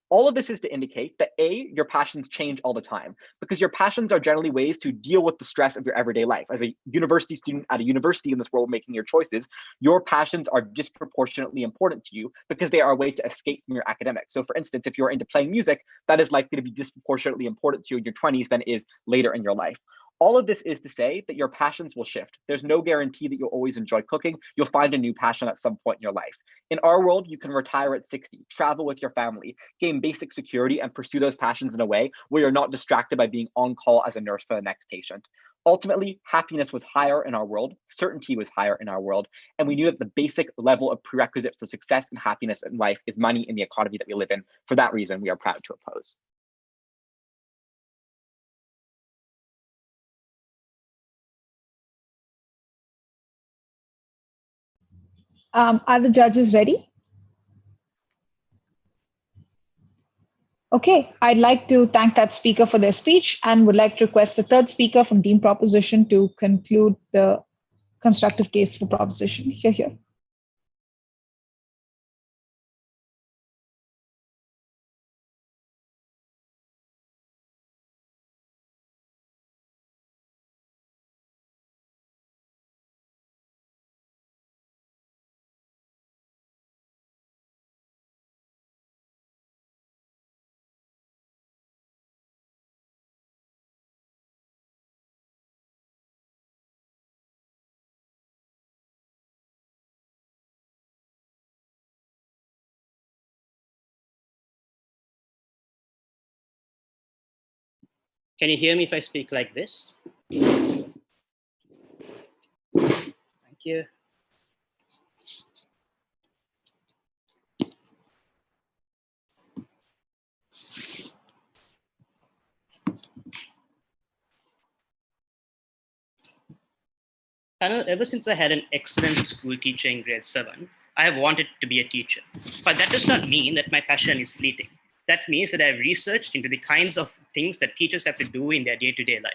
All of this is to indicate that A, your passions change all the time, because your passions are generally ways to deal with the stress of your everyday life. As a university student at a university in this world making your choices, your passions are disproportionately important to you because they are a way to escape from your academics. So for instance, if you're into playing music, that is likely to be disproportionately important to you in your 20s than it is later in your life. All of this is to say that your passions will shift. There's no guarantee that you'll always enjoy cooking. You'll find a new passion at some point in your life. In our world, you can retire at 60, travel with your family, gain basic security, and pursue those passions in a way where you're not distracted by being on call as a nurse for the next patient. Ultimately, happiness was higher in our world, certainty was higher in our world, and we knew that the basic level of prerequisite for success and happiness in life is money in the economy that we live in. For that reason, we are proud to oppose. Are the judges ready? Okay, I'd like to thank that speaker for their speech and would like to request the third speaker from Team Proposition to conclude the constructive case for proposition. Here. Can you hear me if I speak like this? Thank you. Ever since I had an excellent school teacher in grade 7, I have wanted to be a teacher. But that does not mean that my passion is fleeting. That means that I've researched into the kinds of things that teachers have to do in their day-to-day life.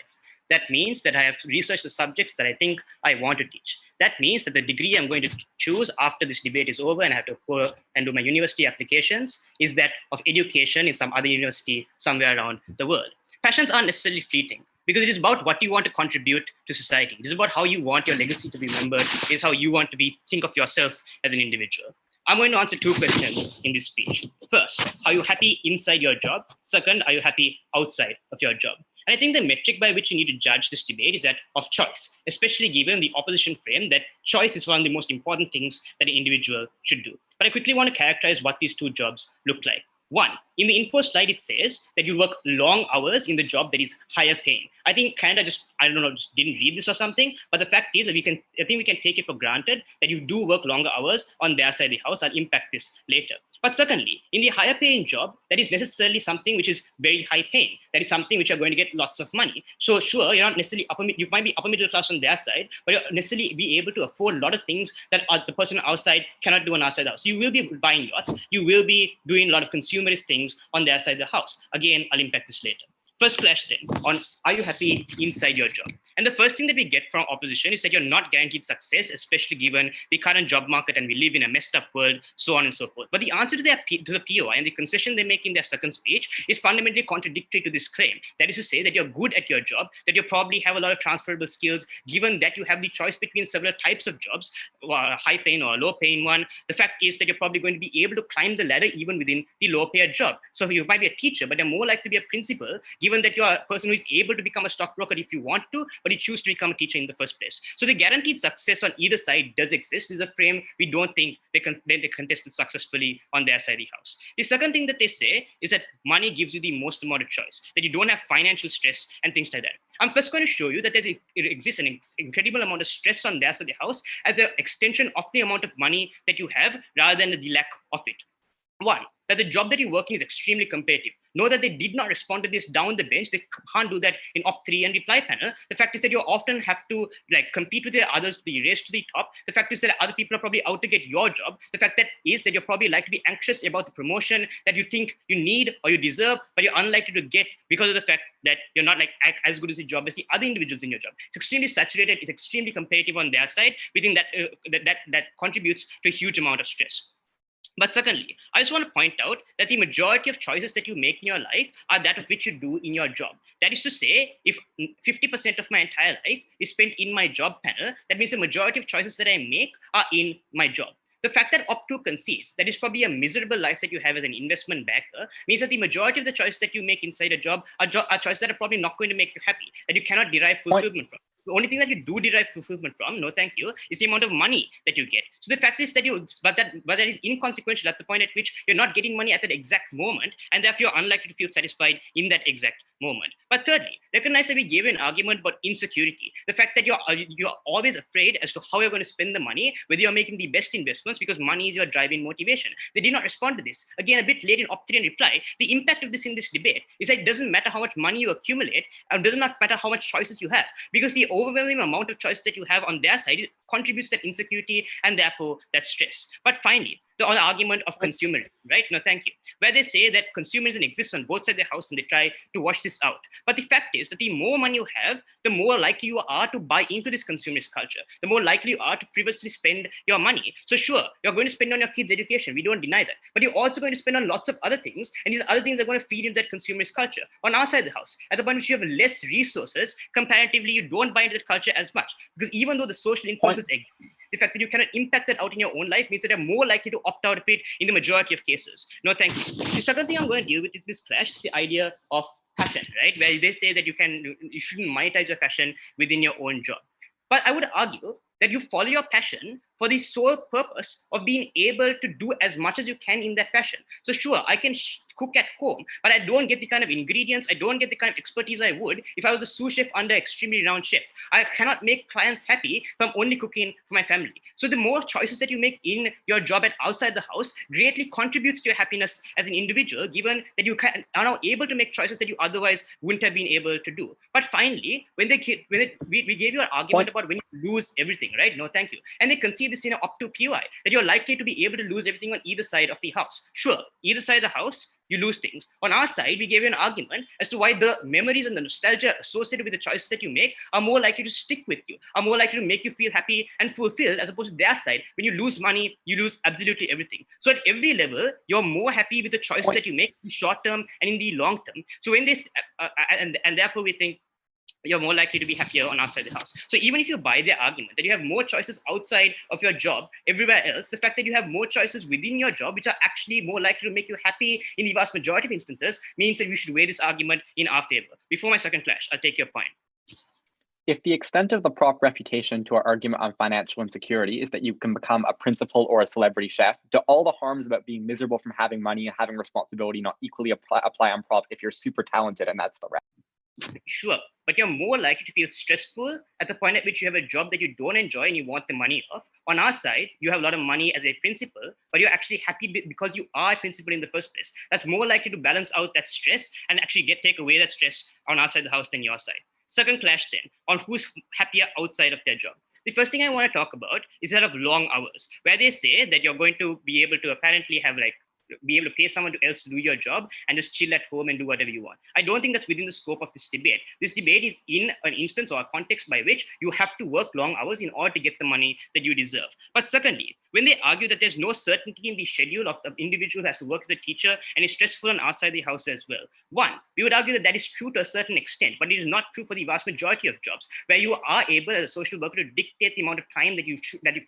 That means that I have researched the subjects that I think I want to teach. That means that the degree I'm going to choose after this debate is over and I have to go and do my university applications is that of education in some other university somewhere around the world. Passions aren't necessarily fleeting, because it is about what you want to contribute to society. It is about how you want your legacy to be remembered. It is how you want to think of yourself as an individual. I'm going to answer 2 questions in this speech. First, are you happy inside your job? Second, are you happy outside of your job? And I think the metric by which you need to judge this debate is that of choice, especially given the opposition frame that choice is one of the most important things that an individual should do. But I quickly want to characterize what these 2 jobs look like. 1, in the info slide, it says that you work long hours in the job that is higher paying. I think Canada just didn't read this or something, but the fact is that I think we can take it for granted that you do work longer hours on their side of the house. I'll impact this later. But secondly, in the higher paying job, that is necessarily something which is very high paying. That is something which you're going to get lots of money. So sure, you're not necessarily you might be upper middle class on their side, but you'll necessarily be able to afford a lot of things that the person outside cannot do on our side of the house. So you will be buying yachts. You will be doing a lot of consumerist things on their side of the house. Again, I'll impact this later. First clash then on are you happy inside your job? And the first thing that we get from opposition is that you're not guaranteed success, especially given the current job market and we live in a messed up world, so on and so forth. But the answer to the POI and the concession they make in their second speech is fundamentally contradictory to this claim. That is to say that you're good at your job, that you probably have a lot of transferable skills, given that you have the choice between several types of jobs, a high paying or a low paying one. The fact is that you're probably going to be able to climb the ladder even within the low paid job. So you might be a teacher, but you're more likely to be a principal, given that you're a person who is able to become a stockbroker if you want to, but you choose to become a teacher in the first place. So the guaranteed success on either side does exist. Is a frame we don't think they contested successfully on their side of the house. The second thing that they say is that money gives you the most amount of choice, that you don't have financial stress and things like that. I'm first going to show you that it exists an incredible amount of stress on their side of the house as an extension of the amount of money that you have rather than the lack of it. One, that the job that you're working is extremely competitive. Know that they did not respond to this down the bench. They can't do that in Op3 and reply panel. The fact is that you often have to compete with the others, the race to the top. The fact is that other people are probably out to get your job. The fact that is that you're probably likely to be anxious about the promotion that you think you need or you deserve, but you're unlikely to get because of the fact that you're not as good as the job as the other individuals in your job. It's extremely saturated. It's extremely competitive on their side. We think that contributes to a huge amount of stress. But secondly, I just want to point out that the majority of choices that you make in your life are that of which you do in your job. That is to say, if 50% of my entire life is spent in my job panel, that means the majority of choices that I make are in my job. The fact that Op2 concedes that is probably a miserable life that you have as an investment banker means that the majority of the choices that you make inside a job are choices that are probably not going to make you happy, that you cannot derive fulfillment from. The only thing that you do derive fulfillment from, no thank you, is the amount of money that you get. So the fact is that that is inconsequential at the point at which you're not getting money at that exact moment, and therefore you're unlikely to feel satisfied in that exact moment. But thirdly, recognize that we gave an argument about insecurity. The fact that you're always afraid as to how you're going to spend the money, whether you're making the best investments, because money is your driving motivation. They did not respond to this. Again, a bit late in Op3 and reply. The impact of this in this debate is that it doesn't matter how much money you accumulate, and it does not matter how much choices you have, because the overwhelming amount of choice that you have on their side contributes to that insecurity and therefore that stress. But finally, the argument of consumerism, right? No, thank you. Where they say that consumerism exists on both sides of the house and they try to wash this out. But the fact is that the more money you have, the more likely you are to buy into this consumerist culture. The more likely you are to frivolously spend your money. So sure, you're going to spend on your kids' education. We don't deny that. But you're also going to spend on lots of other things. And these other things are going to feed into that consumerist culture. On our side of the house, at the point which you have less resources, comparatively, you don't buy into that culture as much. Because even though the social influences exist, the fact that you cannot impact that out in your own life means that you're more likely to opt out of it in the majority of cases. No, thank you. The second thing I'm going to deal with in this clash is the idea of passion, right? Where they say that you shouldn't monetize your passion within your own job. But I would argue that you follow your passion for the sole purpose of being able to do as much as you can in that passion. So sure, I can cook at home, but I don't get the kind of ingredients, I don't get the kind of expertise I would if I was a sous chef under an extremely renowned chef. I cannot make clients happy if I'm only cooking for my family. So the more choices that you make in your job and outside the house greatly contributes to your happiness as an individual, given that you are now able to make choices that you otherwise wouldn't have been able to do. But finally, we gave you an argument about when you lose everything, right? No, thank you. And they concede this in an Op2 POI, that you're likely to be able to lose everything on either side of the house. Sure, either side of the house, you lose things. On our side, we gave you an argument as to why the memories and the nostalgia associated with the choices that you make are more likely to stick with you, are more likely to make you feel happy and fulfilled, as opposed to their side. When you lose money, you lose absolutely everything. So at every level, you're more happy with the choices that you make in the short term and in the long term. So when this, and therefore we think you're more likely to be happier on our side of the house. So even if you buy their argument that you have more choices outside of your job everywhere else, the fact that you have more choices within your job, which are actually more likely to make you happy in the vast majority of instances, means that we should weigh this argument in our favor. Before my second clash, I'll take your point. If the extent of the prop refutation to our argument on financial insecurity is that you can become a principal or a celebrity chef, do all the harms about being miserable from having money and having responsibility not equally apply on prop if you're super talented and that's the rest? Sure, but you're more likely to feel stressful at the point at which you have a job that you don't enjoy and you want the money off. On our side, you have a lot of money as a principal, but you're actually happy because you are a principal in the first place. That's more likely to balance out that stress and actually take away that stress on our side of the house than your side. Second clash then, on who's happier outside of their job. The first thing I want to talk about is that of long hours, where they say that you're going to be able to apparently have be able to pay someone else to do your job and just chill at home and do whatever you want. I don't think that's within the scope of this debate. This debate is in an instance or a context by which you have to work long hours in order to get the money that you deserve. But secondly, when they argue that there's no certainty in the schedule of the individual who has to work as a teacher and is stressful on outside the house as well, one, we would argue that that is true to a certain extent, but it is not true for the vast majority of jobs, where you are able as a social worker to dictate the amount of time that you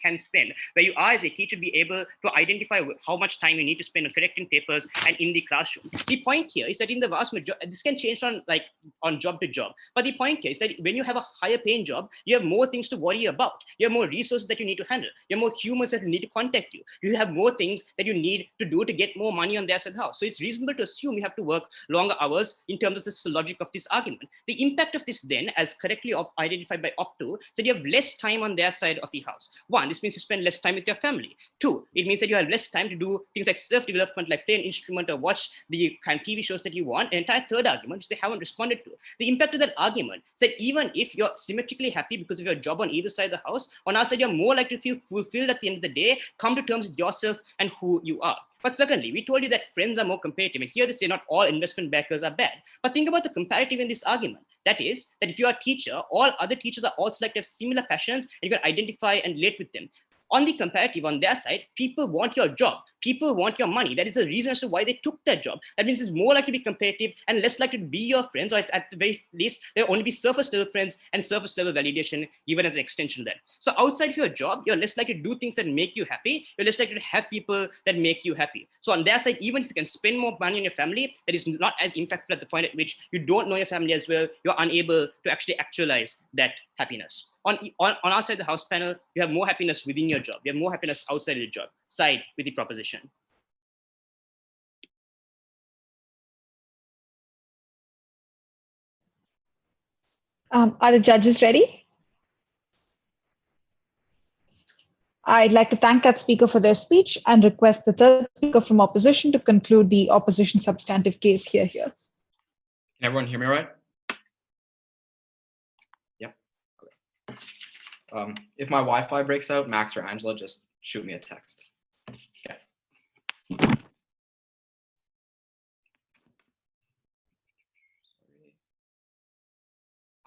can spend, where you are as a teacher be able to identify how much time you need to spend on correcting papers and in the classroom. The point here is that in the vast majority, this can change on job to job, but the point here is that when you have a higher paying job, you have more things to worry about. You have more resources that you need to handle. You have more humans that need to contact you. You have more things that you need to do to get more money on their side house. So it's reasonable to assume you have to work longer hours in terms of the logic of this argument. The impact of this then, as correctly identified by Opto, said you have less time on their side of the house. One, this means you spend less time with your family. Two, it means that you have less time to do things like self-development, like play an instrument or watch the kind of TV shows that you want. An entire third argument, which they haven't responded to. The impact of that argument is that even if you're symmetrically happy because of your job on either side of the house, on our side, you're more likely to feel fulfilled at the end of the day, come to terms with yourself and who you are. But secondly, we told you that friends are more competitive, and here they say not all investment bankers are bad. But think about the comparative in this argument. That is, that if you are a teacher, all other teachers are also likely to have similar passions, and you can identify and relate with them. On the comparative, on their side, people want your job. People want your money. That is the reason as to why they took that job. That means it's more likely to be competitive and less likely to be your friends, or at the very least, there'll only be surface level friends and surface level validation given as an extension of that. So outside of your job, you're less likely to do things that make you happy. You're less likely to have people that make you happy. So on their side, even if you can spend more money on your family, that is not as impactful at the point at which you don't know your family as well. You're unable to actually actualize that happiness. On our side of the house panel, you have more happiness within your job. You have more happiness outside of your job. Side with the proposition. Are the judges ready? I'd like to thank that speaker for their speech and request the third speaker from opposition to conclude the opposition substantive case here. Can everyone hear me right? Yeah. Okay. If my Wi-Fi breaks out, Max or Angela, just shoot me a text. Okay.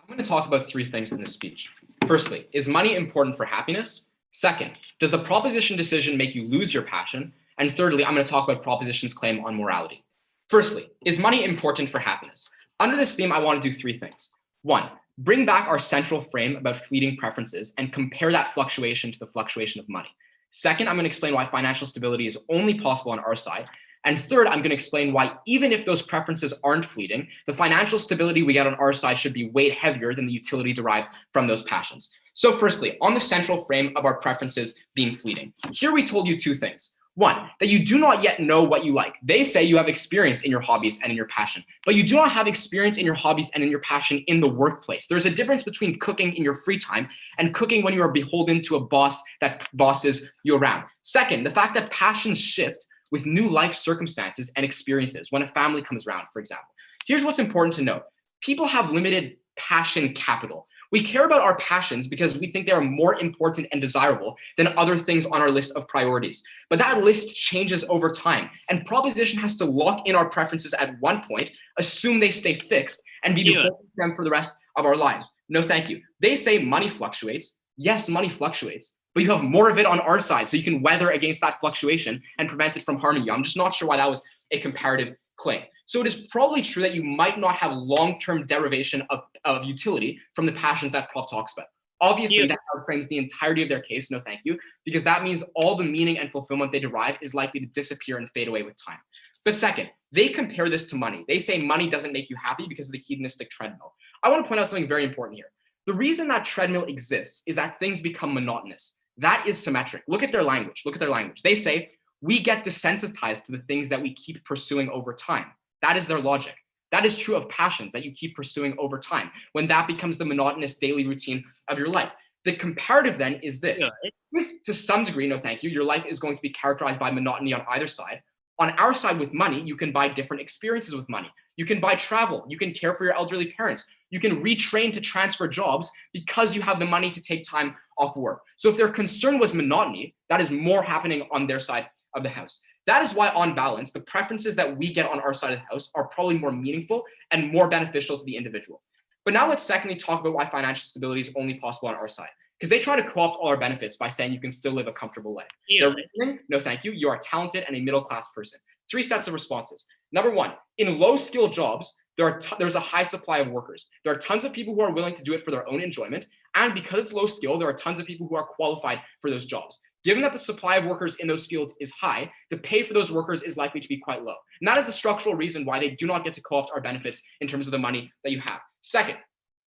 I'm going to talk about three things in this speech. Firstly, is money important for happiness? Second, does the proposition decision make you lose your passion? And thirdly, I'm going to talk about proposition's claim on morality. Firstly, is money important for happiness? Under this theme, I want to do three things. One, bring back our central frame about fleeting preferences and compare that fluctuation to the fluctuation of money. Second, I'm going to explain why financial stability is only possible on our side. And third, I'm going to explain why even if those preferences aren't fleeting, the financial stability we get on our side should be weighed heavier than the utility derived from those passions. So firstly, on the central frame of our preferences being fleeting, here we told you two things. One, that you do not yet know what you like. They say you have experience in your hobbies and in your passion, but you do not have experience in your hobbies and in your passion in the workplace. There's a difference between cooking in your free time and cooking when you are beholden to a boss that bosses you around. Second, the fact that passions shift with new life circumstances and experiences when a family comes around, for example. Here's what's important to note. People have limited passion capital. We care about our passions because we think they are more important and desirable than other things on our list of priorities. But that list changes over time, and proposition has to lock in our preferences at one point, assume they stay fixed, and be beholden to them for the rest of our lives. No, thank you. They say money fluctuates. Yes, money fluctuates, but you have more of it on our side, so you can weather against that fluctuation and prevent it from harming you. I'm just not sure why that was a comparative claim. So it is probably true that you might not have long-term derivation of utility from the passions that Prop talks about. Obviously, that frames the entirety of their case, no thank you, because that means all the meaning and fulfillment they derive is likely to disappear and fade away with time. But second, they compare this to money. They say money doesn't make you happy because of the hedonistic treadmill. I want to point out something very important here. The reason that treadmill exists is that things become monotonous. That is symmetric. Look at their language. Look at their language. They say, we get desensitized to the things that we keep pursuing over time. That is their logic. That is true of passions that you keep pursuing over time, when that becomes the monotonous daily routine of your life. The comparative then is this. If to some degree, no thank you, your life is going to be characterized by monotony on either side, on our side with money, you can buy different experiences with money. You can buy travel. You can care for your elderly parents. You can retrain to transfer jobs because you have the money to take time off work. So if their concern was monotony, that is more happening on their side of the house. That is why, on balance, the preferences that we get on our side of the house are probably more meaningful and more beneficial to the individual. But now let's secondly talk about why financial stability is only possible on our side. Because they try to co-opt all our benefits by saying you can still live a comfortable life. Their reasoning, no thank you, you are talented and a middle-class person. 3 sets of responses. Number 1, in low-skill jobs, there's a high supply of workers. There are tons of people who are willing to do it for their own enjoyment. And because it's low skill, there are tons of people who are qualified for those jobs. Given that the supply of workers in those fields is high, the pay for those workers is likely to be quite low. And that is the structural reason why they do not get to co-opt our benefits in terms of the money that you have. Second,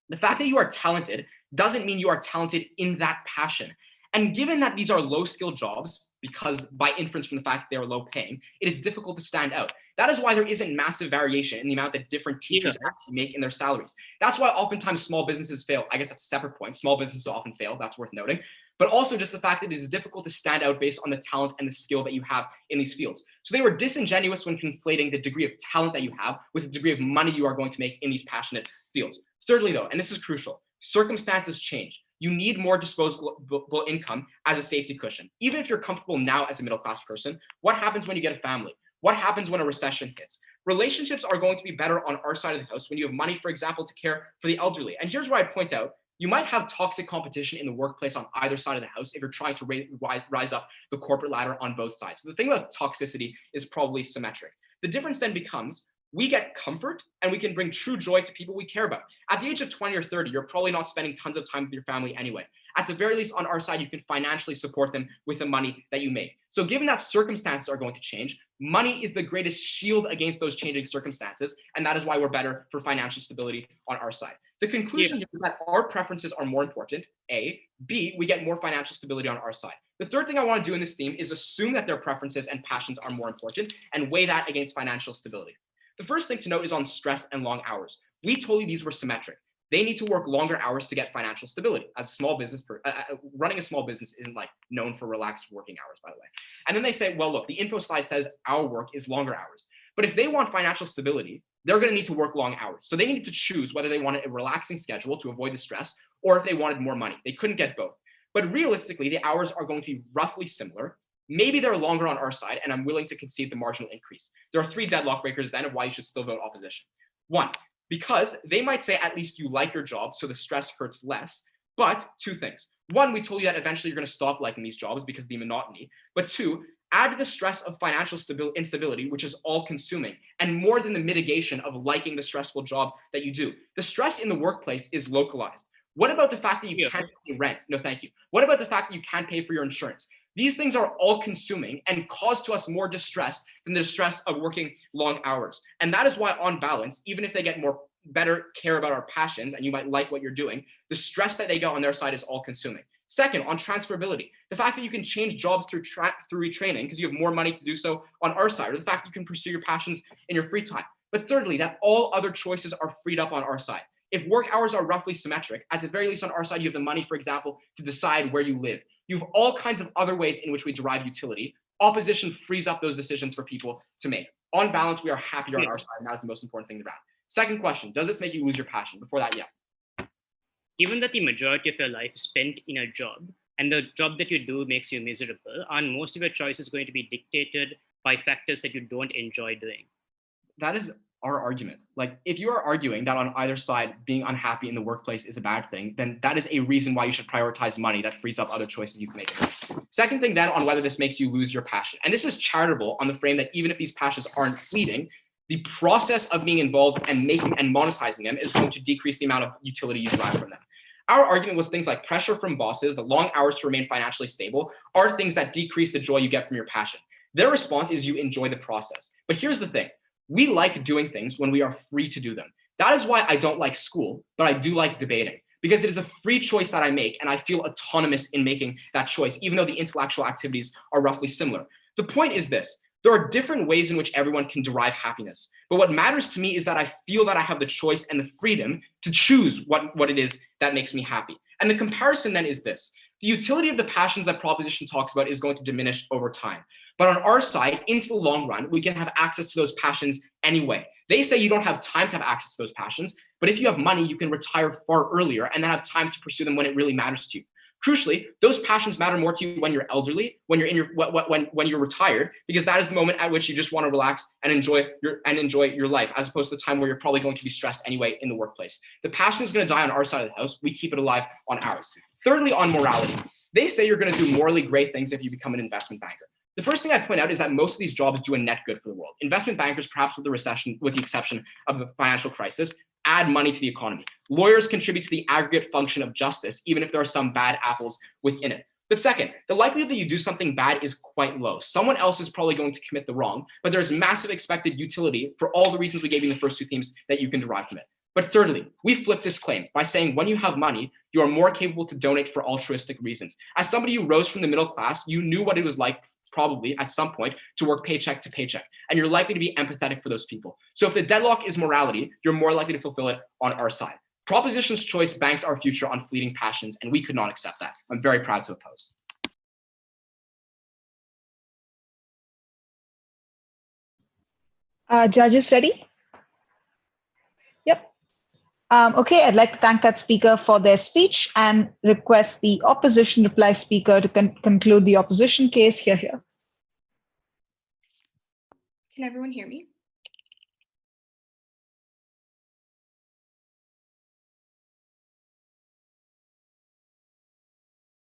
the fact that you are talented doesn't mean you are talented in that passion. And given that these are low skill jobs, because by inference from the fact that they are low paying, it is difficult to stand out. That is why there isn't massive variation in the amount that different teachers actually make in their salaries. That's why oftentimes small businesses fail. I guess that's a separate point. Small businesses often fail. That's worth noting. But also just the fact that it is difficult to stand out based on the talent and the skill that you have in these fields. So they were disingenuous when conflating the degree of talent that you have with the degree of money you are going to make in these passionate fields. Thirdly, though, and this is crucial, circumstances change. You need more disposable income as a safety cushion. Even if you're comfortable now as a middle-class person, what happens when you get a family? What happens when a recession hits? Relationships are going to be better on our side of the house when you have money, for example, to care for the elderly. And here's where I point out, you might have toxic competition in the workplace on either side of the house if you're trying to rise up the corporate ladder on both sides. So the thing about toxicity is probably symmetric. The difference then becomes, we get comfort and we can bring true joy to people we care about. At the age of 20 or 30, you're probably not spending tons of time with your family anyway. At the very least, on our side, you can financially support them with the money that you make. So given that circumstances are going to change, money is the greatest shield against those changing circumstances. And that is why we're better for financial stability on our side. The conclusion is that our preferences are more important, A. B, we get more financial stability on our side. The third thing I want to do in this theme is assume that their preferences and passions are more important and weigh that against financial stability. The first thing to note is on stress and long hours. We told you these were symmetric. They need to work longer hours to get financial stability. As a small business, running a small business isn't like known for relaxed working hours, by the way. And then they say, well, look, the info slide says our work is longer hours. But if they want financial stability, they're going to need to work long hours. So they need to choose whether they wanted a relaxing schedule to avoid the stress or if they wanted more money. They couldn't get both. But realistically, the hours are going to be roughly similar. Maybe they're longer on our side, and I'm willing to concede the marginal increase. There are 3 deadlock breakers then of why you should still vote opposition. 1, because they might say at least you like your job, so the stress hurts less. But 2 things. 1, we told you that eventually you're going to stop liking these jobs because of the monotony. But 2, add to the stress of financial instability, which is all-consuming, and more than the mitigation of liking the stressful job that you do. The stress in the workplace is localized. What about the fact that you can't pay rent? No, thank you. What about the fact that you can't pay for your insurance? These things are all consuming and cause to us more distress than the stress of working long hours. And that is why, on balance, even if they get better care about our passions and you might like what you're doing, the stress that they get on their side is all consuming. Second, on transferability, the fact that you can change jobs through retraining because you have more money to do so on our side, or the fact that you can pursue your passions in your free time. But thirdly, that all other choices are freed up on our side. If work hours are roughly symmetric, at the very least on our side, you have the money, for example, to decide where you live. You have all kinds of other ways in which we derive utility. Opposition frees up those decisions for people to make. On balance, we are happier on our side, and that is the most important thing around. Second question, does this make you lose your passion? Before that, yeah. Given that the majority of your life is spent in a job, and the job that you do makes you miserable, aren't most of your choices going to be dictated by factors that you don't enjoy doing? That is our argument. Like, if you are arguing that on either side being unhappy in the workplace is a bad thing, then that is a reason why you should prioritize money that frees up other choices you can make. Second thing then on whether this makes you lose your passion. And this is charitable on the frame that even if these passions aren't fleeting, the process of being involved and making and monetizing them is going to decrease the amount of utility you derive from them. Our argument was things like pressure from bosses, the long hours to remain financially stable, are things that decrease the joy you get from your passion. Their response is you enjoy the process. But here's the thing. We like doing things when we are free to do them. That is why I don't like school, but I do like debating, because it is a free choice that I make, and I feel autonomous in making that choice, even though the intellectual activities are roughly similar. The point is this. There are different ways in which everyone can derive happiness. But what matters to me is that I feel that I have the choice and the freedom to choose what it is that makes me happy. And the comparison then is this. The utility of the passions that proposition talks about is going to diminish over time. But on our side, into the long run, we can have access to those passions anyway. They say you don't have time to have access to those passions, but if you have money, you can retire far earlier and then have time to pursue them when it really matters to you. Crucially, those passions matter more to you when you're elderly, when you're in your when you're retired, because that is the moment at which you just want to relax and enjoy your life, as opposed to the time where you're probably going to be stressed anyway in the workplace. The passion is going to die on our side of the house. We keep it alive on ours. Thirdly, on morality, they say you're going to do morally great things if you become an investment banker. The first thing I point out is that most of these jobs do a net good for the world. Investment bankers, perhaps with the exception of the financial crisis, add money to the economy. Lawyers contribute to the aggregate function of justice, even if there are some bad apples within it. But second, the likelihood that you do something bad is quite low. Someone else is probably going to commit the wrong, but there's massive expected utility for all the reasons we gave you in the first two themes that you can derive from it. But thirdly, we flip this claim by saying when you have money, you are more capable to donate for altruistic reasons. As somebody who rose from the middle class, you knew what it was like probably at some point to work paycheck to paycheck, and you're likely to be empathetic for those people. So if the deadlock is morality, you're more likely to fulfill it on our side. Proposition's choice banks our future on fleeting passions, and we could not accept that. I'm very proud to oppose. Judges ready? Yep. Okay, I'd like to thank that speaker for their speech and request the opposition reply speaker to conclude the opposition case. Here. Can everyone hear me?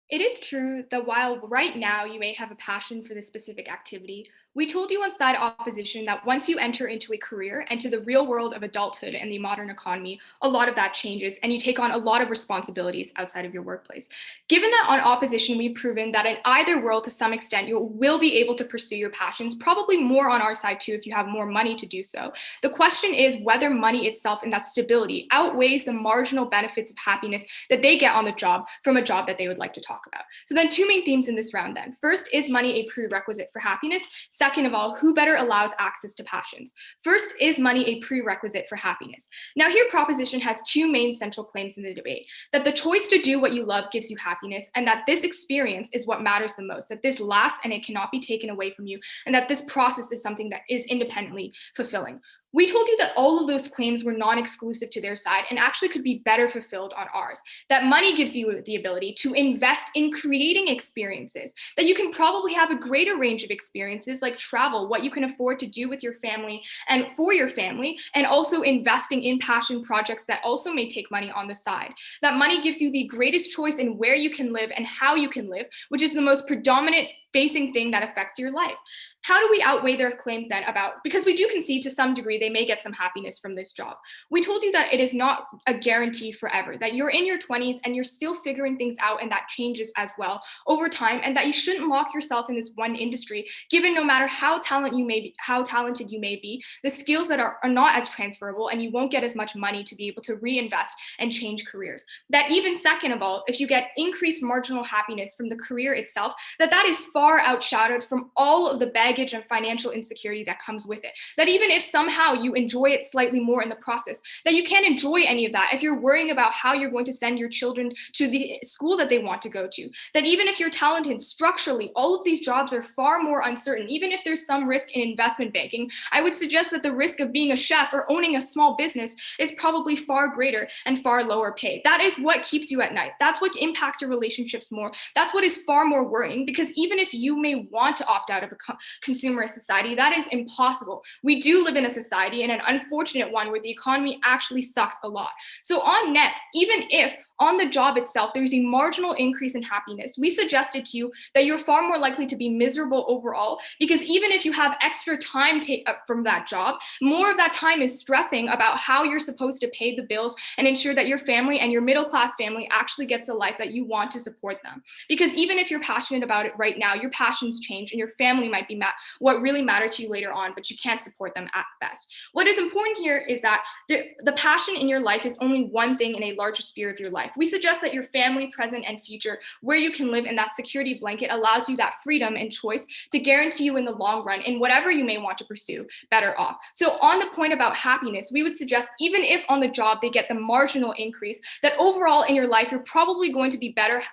It is true that while right now you may have a passion for this specific activity, we told you on side opposition that once you enter into a career and to the real world of adulthood and the modern economy, a lot of that changes and you take on a lot of responsibilities outside of your workplace. Given that on opposition, we've proven that in either world, to some extent, you will be able to pursue your passions, probably more on our side too if you have more money to do so. The question is whether money itself and that stability outweighs the marginal benefits of happiness that they get on the job from a job that they would like to talk about. So then two main themes in this round then. First, is money a prerequisite for happiness? Second of all, who better allows access to passions? First, is money a prerequisite for happiness? Now here proposition has two main central claims in the debate, that the choice to do what you love gives you happiness, and that this experience is what matters the most, that this lasts and it cannot be taken away from you, and that this process is something that is independently fulfilling. We told you that all of those claims were non-exclusive to their side and actually could be better fulfilled on ours. That money gives you the ability to invest in creating experiences, that you can probably have a greater range of experiences like travel, what you can afford to do with your family and for your family, and also investing in passion projects that also may take money on the side. That money gives you the greatest choice in where you can live and how you can live, which is the most predominant facing thing that affects your life. How do we outweigh their claims then about, because we do concede to some degree they may get some happiness from this job. We told you that it is not a guarantee forever, that you're in your 20s and you're still figuring things out, and that changes as well over time, and that you shouldn't lock yourself in this one industry, given no matter how talented you may be, the skills that are not as transferable, and you won't get as much money to be able to reinvest and change careers. That even second of all, if you get increased marginal happiness from the career itself, that is far outshadowed from all of the baggage and financial insecurity that comes with it. That even if somehow you enjoy it slightly more in the process, that you can't enjoy any of that if you're worrying about how you're going to send your children to the school that they want to go to. That even if you're talented structurally, all of these jobs are far more uncertain. Even if there's some risk in investment banking, I would suggest that the risk of being a chef or owning a small business is probably far greater and far lower paid. That is what keeps you at night. That's what impacts your relationships more. That's what is far more worrying, because even if you may want to opt out of a consumerist society, that is impossible. We do live in a society, and an unfortunate one, where the economy actually sucks a lot. So on net, even if on the job itself there's a marginal increase in happiness, we suggested to you that you're far more likely to be miserable overall, because even if you have extra time from that job, more of that time is stressing about how you're supposed to pay the bills and ensure that your family and your middle class family actually gets a life that you want to support them. Because even if you're passionate about it right now, your passions change and your family might be what really matter to you later on, but you can't support them at best. What is important here is that the passion in your life is only one thing in a larger sphere of your life. We suggest that your family, present and future, where you can live in that security blanket, allows you that freedom and choice to guarantee you in the long run, in whatever you may want to pursue, better off. So on the point about happiness, we would suggest even if on the job they get the marginal increase, that overall in your life, you're probably going to be better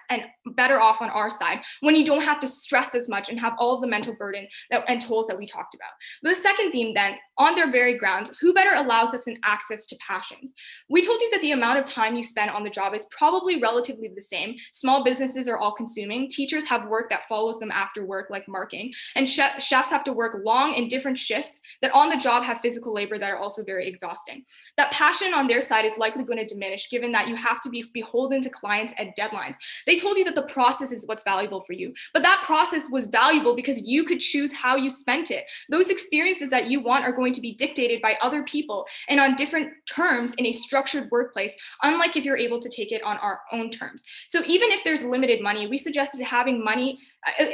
off on our side when you don't have to stress as much and have all of the mental burden and tolls that we talked about. But the second theme then, on their very grounds, who better allows us an access to passions? We told you that the amount of time you spend on the job is is probably relatively the same. Small businesses are all consuming. Teachers have work that follows them after work, like marking. And chefs have to work long and different shifts that on the job have physical labor that are also very exhausting. That passion on their side is likely going to diminish, given that you have to be beholden to clients at deadlines. They told you that the process is what's valuable for you, but that process was valuable because you could choose how you spent it. Those experiences that you want are going to be dictated by other people and on different terms in a structured workplace, unlike if you're able to take it on our own terms. So even if there's limited money, we suggested having money,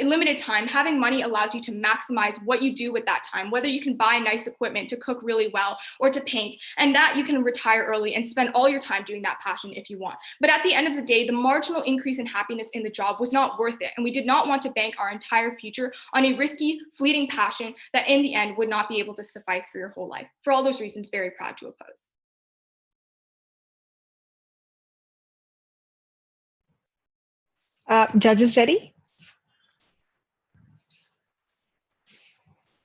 limited time, having money allows you to maximize what you do with that time, whether you can buy nice equipment to cook really well or to paint, and that you can retire early and spend all your time doing that passion if you want. But at the end of the day, the marginal increase in happiness in the job was not worth it. And we did not want to bank our entire future on a risky, fleeting passion that in the end would not be able to suffice for your whole life. For all those reasons, very proud to oppose. Judges ready?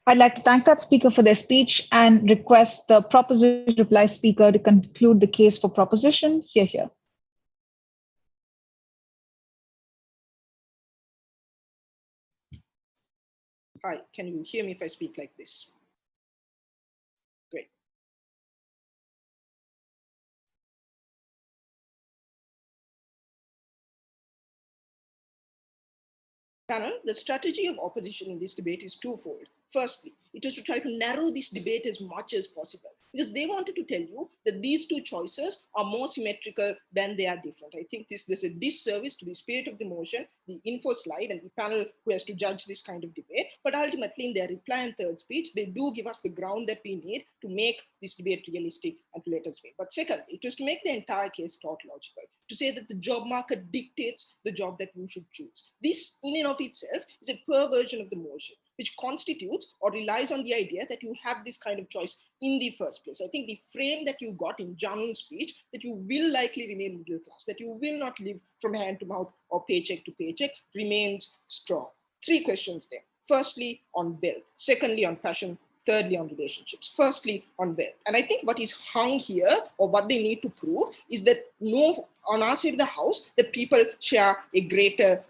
I'd like to thank that speaker for their speech and request the proposition reply speaker to conclude the case for proposition. Here. Hi, can you hear me if I speak like this? Great. Panel, the strategy of opposition in this debate is twofold. Firstly, it was to try to narrow this debate as much as possible, because they wanted to tell you that these two choices are more symmetrical than they are different. I think there's a disservice to the spirit of the motion, the info slide, and the panel who has to judge this kind of debate. But ultimately, in their reply and third speech, they do give us the ground that we need to make this debate realistic and to let us win. But secondly, it was to make the entire case tautological, to say that the job market dictates the job that you should choose. This, in and of itself, is a perversion of the motion, which constitutes or relies on the idea that you have this kind of choice in the first place. I think the frame that you got in Jan's speech, that you will likely remain middle class, that you will not live from hand to mouth or paycheck to paycheck, remains strong. Three questions there. Firstly, on wealth. Secondly, on passion. Thirdly, on relationships. Firstly, on wealth. And I think what is hung here, or what they need to prove, is that on our side of the house, that people share a greater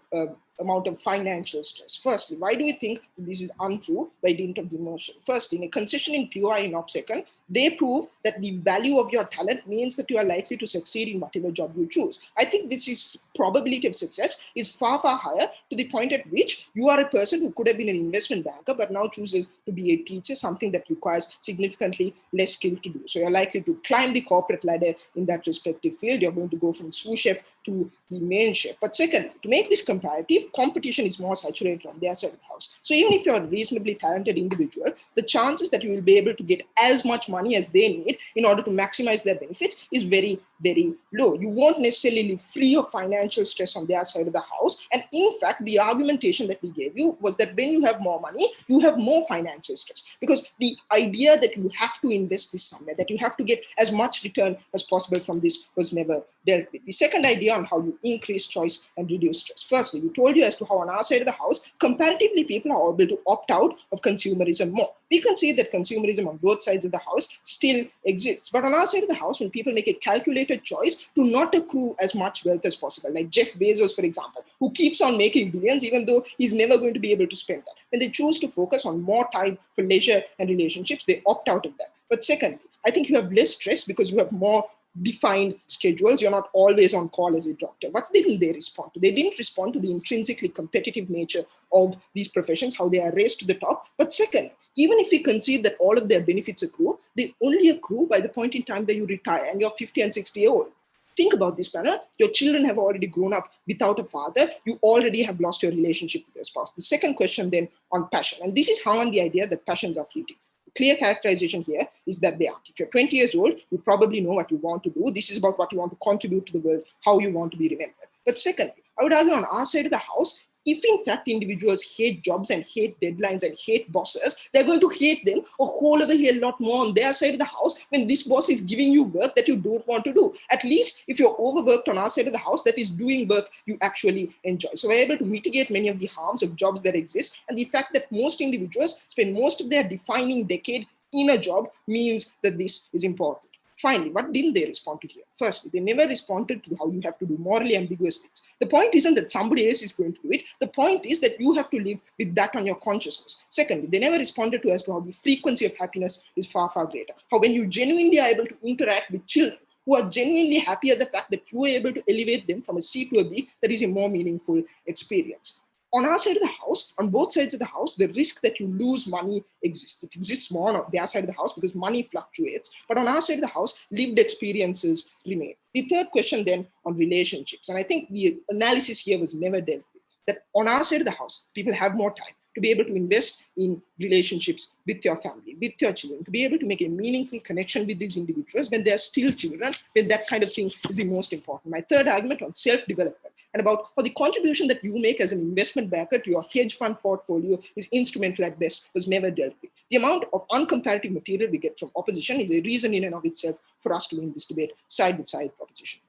amount of financial stress. Firstly, why do we think this is untrue by dint of the motion? Firstly, in a concession in POI in OPSECON, they prove that the value of your talent means that you are likely to succeed in whatever job you choose. I think this is probability of success is far, far higher, to the point at which you are a person who could have been an investment banker, but now chooses to be a teacher, something that requires significantly less skill to do. So you're likely to climb the corporate ladder in that respective field. You're going to go from sous chef to the main chef. But second, to make this comparative, competition is more saturated on their side of the house. So even if you're a reasonably talented individual, the chances that you will be able to get as much money as they need in order to maximize their benefits is very, very low. You won't necessarily live free of financial stress on their side of the house. And in fact, the argumentation that we gave you was that when you have more money, you have more financial stress, because the idea that you have to invest this somewhere, that you have to get as much return as possible from this, was never dealt with. The second idea on how you increase choice and reduce stress. Firstly, we told you as to how on our side of the house, comparatively, people are able to opt out of consumerism more. We can see that consumerism on both sides of the house still exists. But on our side of the house, when people make a calculated choice to not accrue as much wealth as possible, like Jeff Bezos, for example, who keeps on making billions, even though he's never going to be able to spend that. When they choose to focus on more time for leisure and relationships, they opt out of that. But secondly, I think you have less stress because you have more defined schedules. You're not always on call as a doctor. What didn't they respond to? They didn't respond to the intrinsically competitive nature of these professions, how they are raised to the top. But second, even if we concede that all of their benefits accrue, they only accrue by the point in time that you retire and you're 50 and 60 years old. Think about this, panel. Your children have already grown up without a father. You already have lost your relationship with your spouse. The second question then on passion. And this is hung on the idea that passions are fleeting. Clear characterization here is that they aren't. If you're 20 years old, you probably know what you want to do. This is about what you want to contribute to the world, how you want to be remembered. But secondly, I would argue on our side of the house, if in fact individuals hate jobs and hate deadlines and hate bosses, they're going to hate them a whole other hell lot more on their side of the house when this boss is giving you work that you don't want to do. At least if you're overworked on our side of the house, that is doing work you actually enjoy. So we're able to mitigate many of the harms of jobs that exist. And the fact that most individuals spend most of their defining decade in a job means that this is important. Finally, what didn't they respond to here? Firstly, they never responded to how you have to do morally ambiguous things. The point isn't that somebody else is going to do it. The point is that you have to live with that on your consciousness. Secondly, they never responded to as to how the frequency of happiness is far, far greater. How when you genuinely are able to interact with children who are genuinely happy at the fact that you are able to elevate them from a C to a B, that is a more meaningful experience. On our side of the house, on both sides of the house, the risk that you lose money exists. It exists more on their side of the house because money fluctuates. But on our side of the house, lived experiences remain. The third question then on relationships. And I think the analysis here was never dealt with. That on our side of the house, people have more time to be able to invest in relationships with your family, with your children, to be able to make a meaningful connection with these individuals when they're still children, when that kind of thing is the most important. My third argument on self-development and about how the contribution that you make as an investment banker to your hedge fund portfolio is instrumental at best was never dealt with. The amount of uncomparative material we get from opposition is a reason in and of itself for us to win this debate side with side proposition.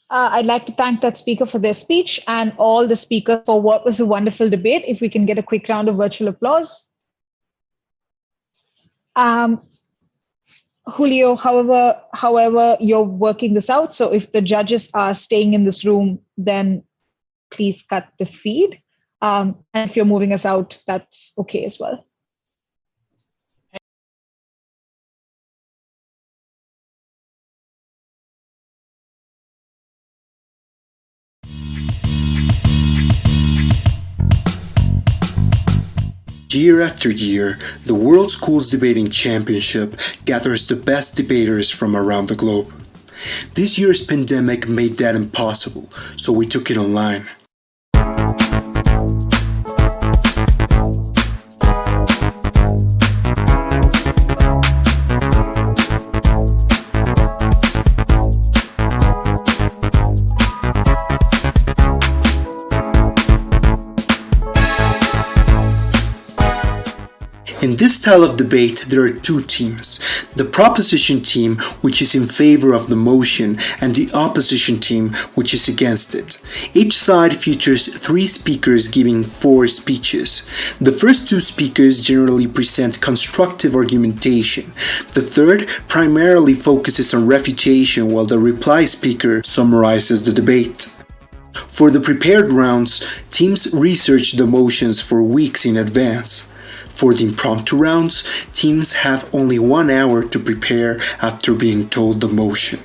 I'd like to thank that speaker for their speech and all the speakers for what was a wonderful debate. If we can get a quick round of virtual applause. Julio, however, you're working this out. So if the judges are staying in this room, then please cut the feed. And if you're moving us out, that's okay as well. Year after year, the World Schools Debating Championship gathers the best debaters from around the globe. This year's pandemic made that impossible, so we took it online. In this style of debate, there are two teams. The proposition team, which is in favor of the motion, and the opposition team, which is against it. Each side features 3 speakers giving 4 speeches. The first 2 speakers generally present constructive argumentation. The third primarily focuses on refutation, while the reply speaker summarizes the debate. For the prepared rounds, teams research the motions for weeks in advance. For the impromptu rounds, teams have only 1 hour to prepare after being told the motion.